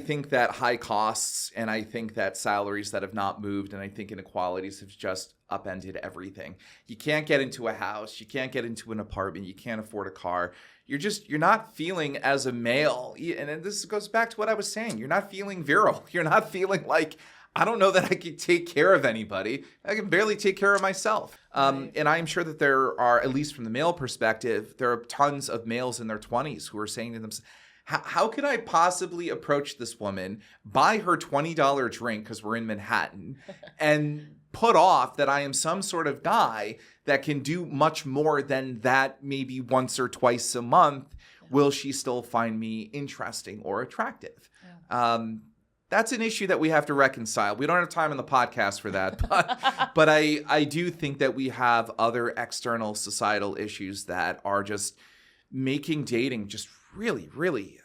think that high costs and I think that salaries that have not moved and I think inequalities have just upended everything. You can't get into a house. You can't get into an apartment. You can't afford a car. You're not feeling as a male. And this goes back to what I was saying. You're not feeling virile. You're not feeling like, I don't know that I could take care of anybody. I can barely take care of myself. Right. And I'm sure that there are, at least from the male perspective, there are tons of males in their 20s who are saying to themselves, how could I possibly approach this woman, buy her $20 drink because we're in Manhattan, and put off that I am some sort of guy that can do much more than that maybe once or twice a month? Will she still find me interesting or attractive? Yeah. That's an issue that we have to reconcile. We don't have time in the podcast for that, but I do think that we have other external societal issues that are just making dating just really, really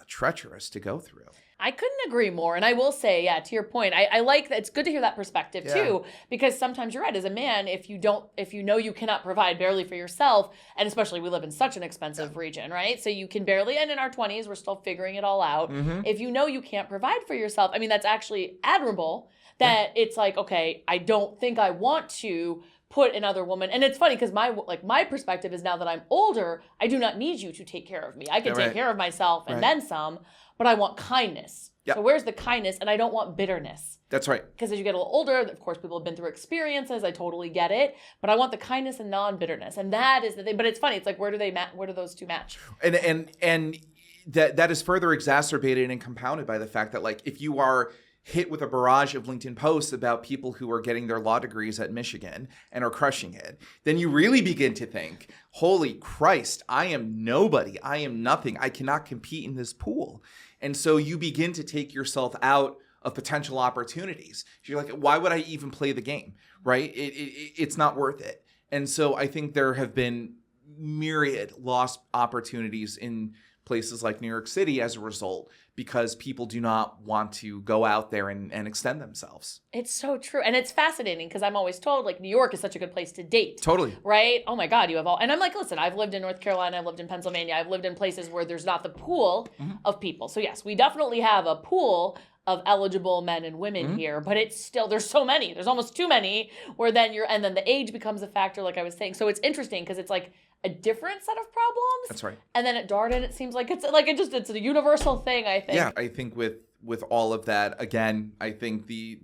treacherous to go through. I couldn't agree more. And I will say, to your point, I like that. It's good to hear that perspective too, because sometimes you're right. As a man, if you know you cannot provide barely for yourself, and especially we live in such an expensive region, right? So you can barely, and in our 20s, we're still figuring it all out. Mm-hmm. If you know you can't provide for yourself, I mean, that's actually admirable that it's like, okay, I don't think I want to put another woman. And it's funny because my perspective is, now that I'm older, I do not need you to take care of me. I can take care of myself and then some, but I want kindness. Yep. So where's the kindness? And I don't want bitterness. That's right. Because as you get a little older, of course, people have been through experiences. I totally get it. But I want the kindness and non-bitterness. And that is the thing. But it's funny. It's like, where do those two match? And that is further exacerbated and compounded by the fact that, like, if you are hit with a barrage of LinkedIn posts about people who are getting their law degrees at Michigan and are crushing it, then you really begin to think, holy Christ, I am nobody. I am nothing. I cannot compete in this pool. And so you begin to take yourself out of potential opportunities. You're like, why would I even play the game, right? It's not worth it. And so I think there have been myriad lost opportunities in places like New York City as a result, because people do not want to go out there and extend themselves. It's so true. And it's fascinating because I'm always told, like, New York is such a good place to date. Totally. Right? Oh my God, you have all. And I'm like, listen, I've lived in North Carolina, I've lived in Pennsylvania, I've lived in places where there's not the pool of people. So yes, we definitely have a pool of eligible men and women here, but it's still, there's so many. There's almost too many where then and then the age becomes a factor, like I was saying. So it's interesting because it's like a different set of problems. That's right. And then at Darden, it seems like it's a universal thing, I think. Yeah, I think with all of that, again, I think the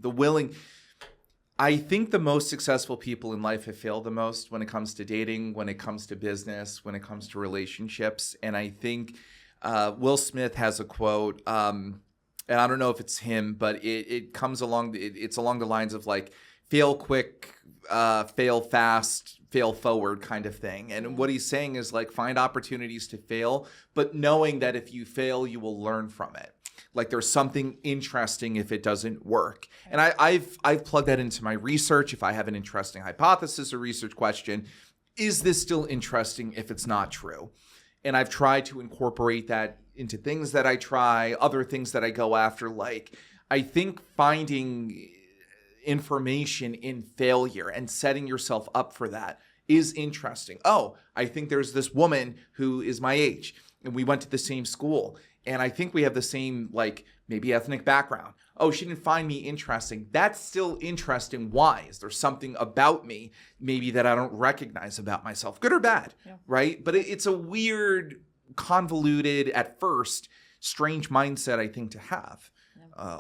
most successful people in life have failed the most when it comes to dating, when it comes to business, when it comes to relationships. And I think Will Smith has a quote, and I don't know if it's him, but it comes along, it's along the lines of like, fail quick, fail fast, fail forward kind of thing. And what he's saying is like, find opportunities to fail, but knowing that if you fail, you will learn from it. Like there's something interesting if it doesn't work. And I've plugged that into my research. If I have an interesting hypothesis or research question, is this still interesting if it's not true? And I've tried to incorporate that into things that I try, other things that I go after. Like, I think finding information in failure and setting yourself up for that is interesting. Oh, I think there's this woman who is my age and we went to the same school and I think we have the same, like, maybe ethnic background. Oh, she didn't find me interesting. That's still interesting. Why? Is there something about me maybe that I don't recognize about myself, good or bad, right? But it's a weird, convoluted, at first, strange mindset, I think, to have.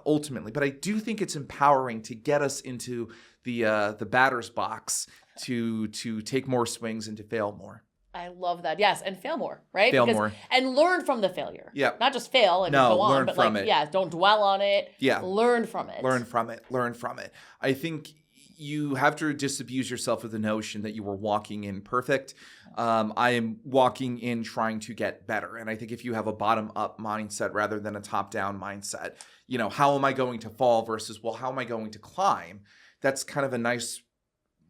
Ultimately, but I do think it's empowering to get us into the batter's box to take more swings and to fail more. I love that. Yes, and fail more, right? Fail more. And learn from the failure. Yeah. Not just fail and go on, but from it. Yeah, don't dwell on it. Yeah. Learn from it. Learn from it. I think you have to disabuse yourself of the notion that you were walking in perfect. I am walking in trying to get better. And I think if you have a bottom-up mindset rather than a top-down mindset, how am I going to fall versus, well, how am I going to climb? That's kind of a nice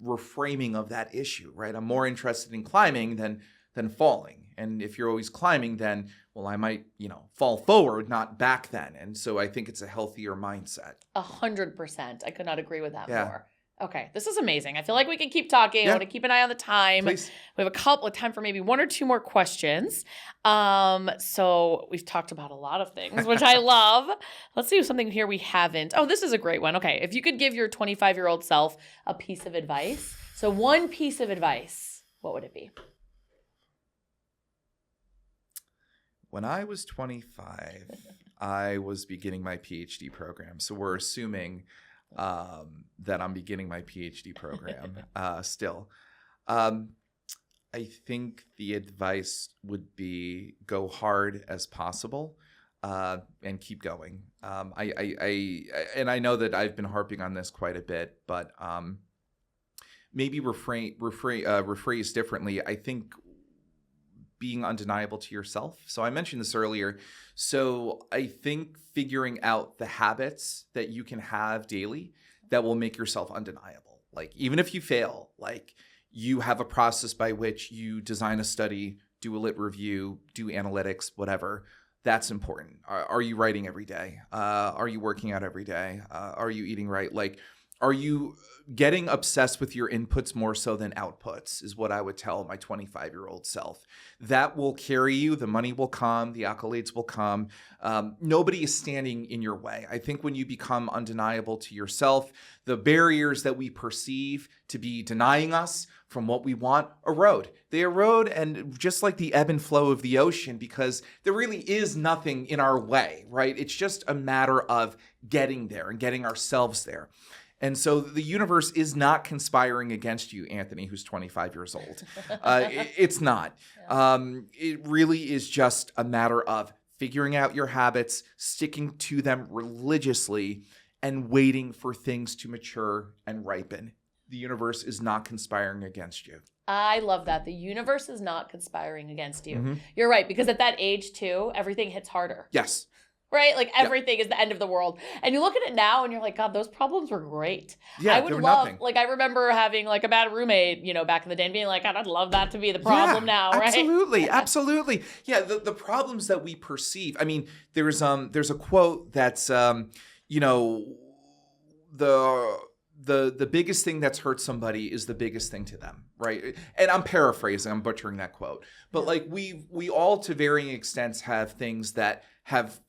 reframing of that issue, right? I'm more interested in climbing than falling. And if you're always climbing, then, well, I might, fall forward, not back then. And so I think it's a healthier mindset. 100%. I could not agree with that more. Okay, this is amazing. I feel like we can keep talking. I want to keep an eye on the time. Please. We have a couple of time for maybe one or two more questions. So we've talked about a lot of things, which I love. Let's see something here we haven't. Oh, this is a great one. Okay, if you could give your 25-year-old self a piece of advice. So one piece of advice, what would it be? When I was 25, I was beginning my PhD program. So we're assuming that I'm beginning my PhD program still. I think the advice would be go hard as possible and keep going. And I know that I've been harping on this quite a bit, but maybe rephrase differently. I think being undeniable to yourself. So I mentioned this earlier. So I think figuring out the habits that you can have daily that will make yourself undeniable. Like, even if you fail, like, you have a process by which you design a study, do a lit review, do analytics, whatever. That's important. Are you writing every day? Are you working out every day? Are you eating right? Like, are you getting obsessed with your inputs more so than outputs is what I would tell my 25-year-old self. That will carry you. The money will come. The accolades will come. Nobody is standing in your way. I think when you become undeniable to yourself, the barriers that we perceive to be denying us from what we want erode. They erode, and just like the ebb and flow of the ocean, because there really is nothing in our way, right? It's just a matter of getting there and getting ourselves there. And so the universe is not conspiring against you, Anthony, who's 25 years old. It's not. It really is just a matter of figuring out your habits, sticking to them religiously, and waiting for things to mature and ripen. The universe is not conspiring against you. I love that. The universe is not conspiring against you. Mm-hmm. You're right, because at that age, too, everything hits harder. Yes. Right? Like, everything is the end of the world. And you look at it now and you're like, God, those problems were great. Yeah, I would nothing. Like, I remember having like a bad roommate, back in the day, and being like, God, I'd love that to be the problem now, right? Absolutely. Yeah, the problems that we perceive. I mean, there's a quote that's the biggest thing that's hurt somebody is the biggest thing to them, right? And I'm paraphrasing, I'm butchering that quote. But like we all to varying extents have things that have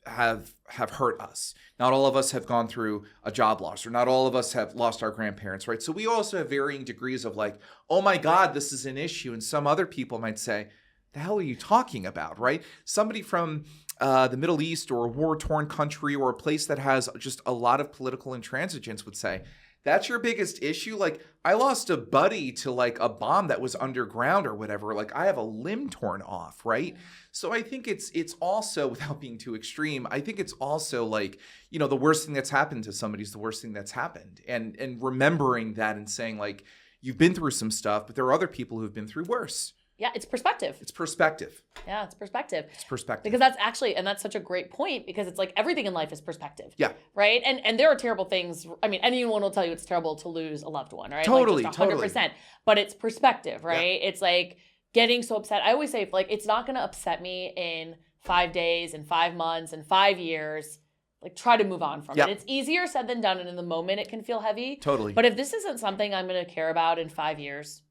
hurt us. Not all of us have gone through a job loss, or not all of us have lost our grandparents, right? So we also have varying degrees of like, oh my God, this is an issue. And some other people might say, the hell are you talking about, right? Somebody from the Middle East or a war-torn country or a place that has just a lot of political intransigence would say, That's your biggest issue. Like, I lost a buddy to like a bomb that was underground or whatever. Like, I have a limb torn off, right? So I think it's also, without being too extreme, I think it's also like, the worst thing that's happened to somebody is the worst thing that's happened. And remembering that and saying like, you've been through some stuff, but there are other people who've been through worse. Yeah, it's perspective. It's perspective. Yeah, it's perspective. It's perspective. Because that's actually, and that's such a great point, because it's like everything in life is perspective. Yeah. Right? And there are terrible things. I mean, anyone will tell you it's terrible to lose a loved one, right? Totally, like just 100%. Totally. But it's perspective, right? Yeah. It's like getting so upset. I always say, like, it's not going to upset me in 5 days and 5 months and 5 years. Like, try to move on from it. It's easier said than done. And in the moment, it can feel heavy. Totally. But if this isn't something I'm going to care about in 5 years,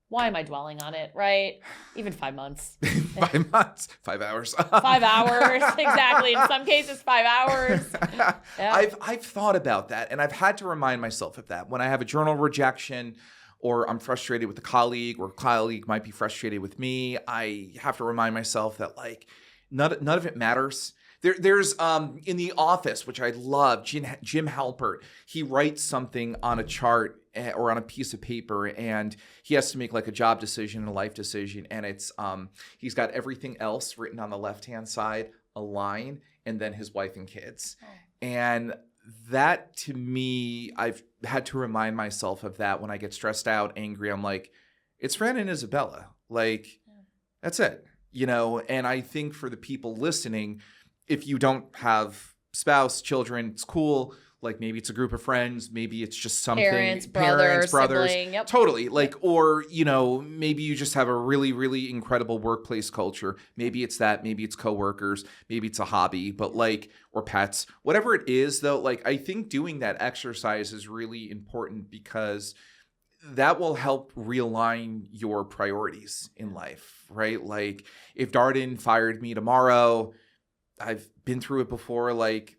why am I dwelling on it, right? Even 5 months. 5 months. 5 hours. 5 hours, exactly. In some cases, 5 hours. Yeah. I've thought about that, and I've had to remind myself of that. When I have a journal rejection, or I'm frustrated with a colleague, or a colleague might be frustrated with me, I have to remind myself that like none of it matters. There's in The Office, which I love, Jim Halpert. He writes something on a chart or on a piece of paper, and he has to make like a job decision and a life decision, and it's he's got everything else written on the left-hand side, a line, and then his wife and kids. And that, to me, I've had to remind myself of that when I get stressed out, angry. I'm like, it's Fran and Isabella. Like, that's it. And I think for the people listening, if you don't have spouse, children, it's cool. Like, maybe it's a group of friends. Maybe it's just something. Parents, brothers. Sibling, yep. Totally. Like, or, maybe you just have a really, really incredible workplace culture. Maybe it's that. Maybe it's coworkers. Maybe it's a hobby, but like, or pets. Whatever it is, though, like, I think doing that exercise is really important, because that will help realign your priorities in life, right? Like, if Darden fired me tomorrow, I've been through it before, like,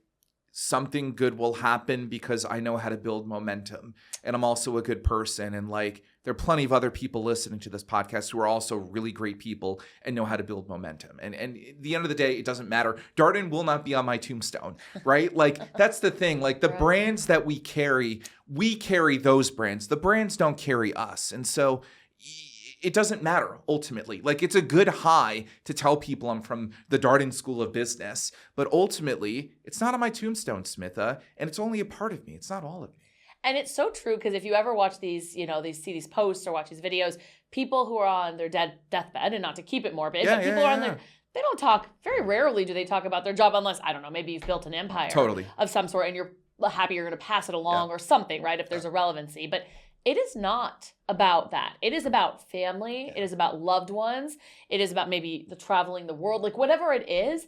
something good will happen because I know how to build momentum, and I'm also a good person. And like, there are plenty of other people listening to this podcast who are also really great people and know how to build momentum. And at the end of the day, it doesn't matter. Darden will not be on my tombstone, right? Like, that's the thing. Like, the brands that we carry those brands. The brands don't carry us. And so it doesn't matter ultimately. Like, it's a good high to tell people I'm from the Darden School of Business, but ultimately it's not on my tombstone, Smitha, and it's only a part of me. It's not all of me. And it's so true, because if you ever watch these, see these posts or watch these videos, people who are on their deathbed, and not to keep it morbid, but people are on their, they don't talk, very rarely do they talk about their job, unless, I don't know, maybe you've built an empire of some sort and you're happy you're going to pass it along or something, right? If there's a relevancy. But it is not about that. It is about family. It is about loved ones. It is about maybe the traveling the world, like whatever it is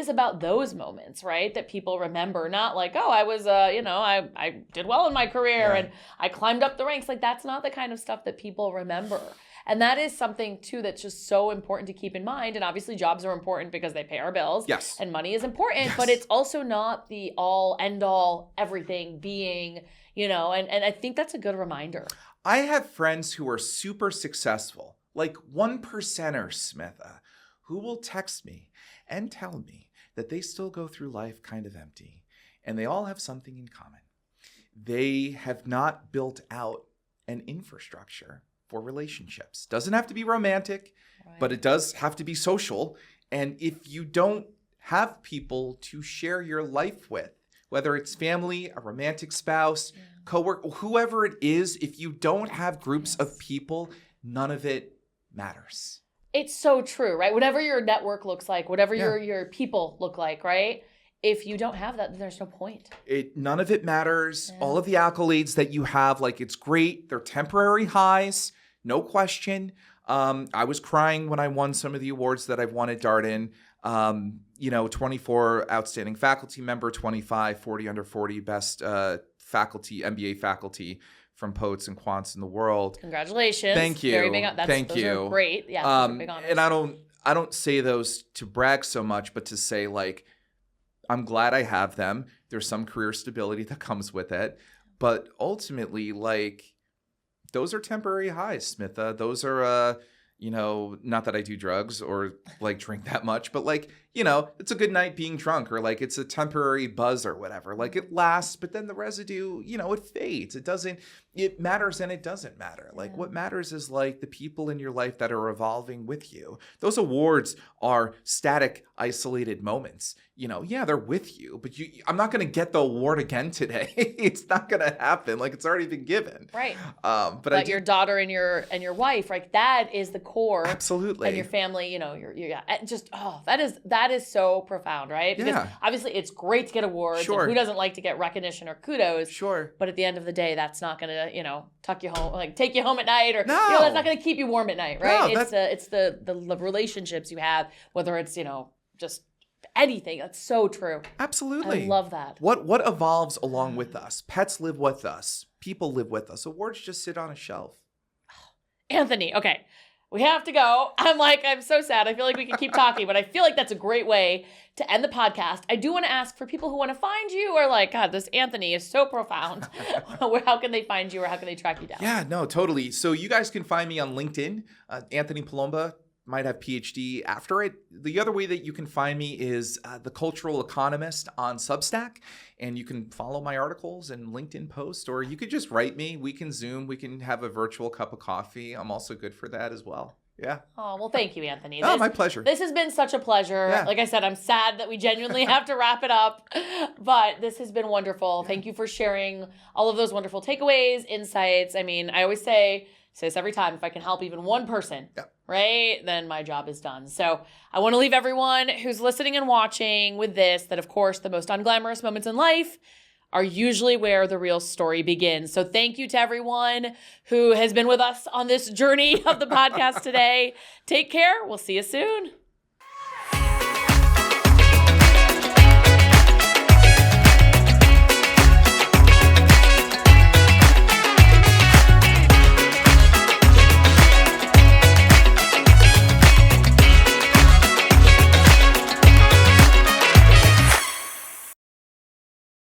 about those moments, right? That people remember, not like, oh, I was, I did well in my career and I climbed up the ranks. Like, that's not the kind of stuff that people remember. And that is something, too, that's just so important to keep in mind. And obviously jobs are important because they pay our bills. Yes. And money is important, but it's also not the all, end all, everything being, and I think that's a good reminder. I have friends who are super successful, like 1%ers, Smitha, who will text me and tell me that they still go through life kind of empty. And they all have something in common. They have not built out an infrastructure for relationships. Doesn't have to be romantic, but it does have to be social. And if you don't have people to share your life with, whether it's family, a romantic spouse, coworker, whoever it is, if you don't have groups of people, none of it matters. It's so true, right? Whatever your network looks like, whatever your people look like, right? If you don't have that, then there's no point. None of it matters. Yeah. All of the accolades that you have, like, it's great. They're temporary highs, no question. I was crying when I won some of the awards that I've won at Darden. 24 outstanding faculty member, 25, 40 under 40 best faculty, MBA faculty from poets and quants in the world. Congratulations. Thank you. Very big. Thank those you. Are great. Yeah. Big honors. And I don't say those to brag so much, but to say, like, I'm glad I have them. There's some career stability that comes with it. But ultimately, like, those are temporary highs, Smitha. Those are, not that I do drugs or like drink that much, but like, you know, it's a good night being drunk, or like it's a temporary buzz or whatever. Like it lasts, but then the residue, you know, it fades. It matters and it doesn't matter. Like what matters is like the people in your life that are evolving with you. Those awards are static, isolated moments. You know, yeah, they're with you, but I'm not going to get the award again today. It's not going to happen. Like it's already been given. Right. But your daughter and your wife, like that is the core. Absolutely. And your family, you know, that is so profound, right? Because obviously it's great to get awards. Sure. And who doesn't like to get recognition or kudos? Sure. But at the end of the day, that's not going to, you know, tuck you home, like take you home at night, or no. you know, that's not going to keep you warm at night, right? No, it's the relationships you have, whether it's, you know, just anything. That's so true. Absolutely. I love that. What evolves along with us? Pets live with us. People live with us. Awards just sit on a shelf. Anthony, okay. We have to go. I'm so sad. I feel like we can keep talking, but I feel like that's a great way to end the podcast. I do want to ask for people who want to find you, or like, God, this Anthony is so profound. How can they find you, or how can they track you down? Yeah, no, totally. So you guys can find me on LinkedIn. Anthony Palomba, might have PhD after it. The other way that you can find me is The Cultural Economist on Substack. And you can follow my articles and LinkedIn posts, or you could just write me. We can Zoom. We can have a virtual cup of coffee. I'm also good for that as well. Yeah. Oh, well, thank you, Anthony. My pleasure. This has been such a pleasure. Yeah. Like I said, I'm sad that we genuinely have to wrap it up, but this has been wonderful. Thank you for sharing all of those wonderful takeaways, insights. I mean, I always say this every time, if I can help even one person, right, then my job is done. So I want to leave everyone who's listening and watching with this, that of course, the most unglamorous moments in life are usually where the real story begins. So thank you to everyone who has been with us on this journey of the podcast today. Take care. We'll see you soon.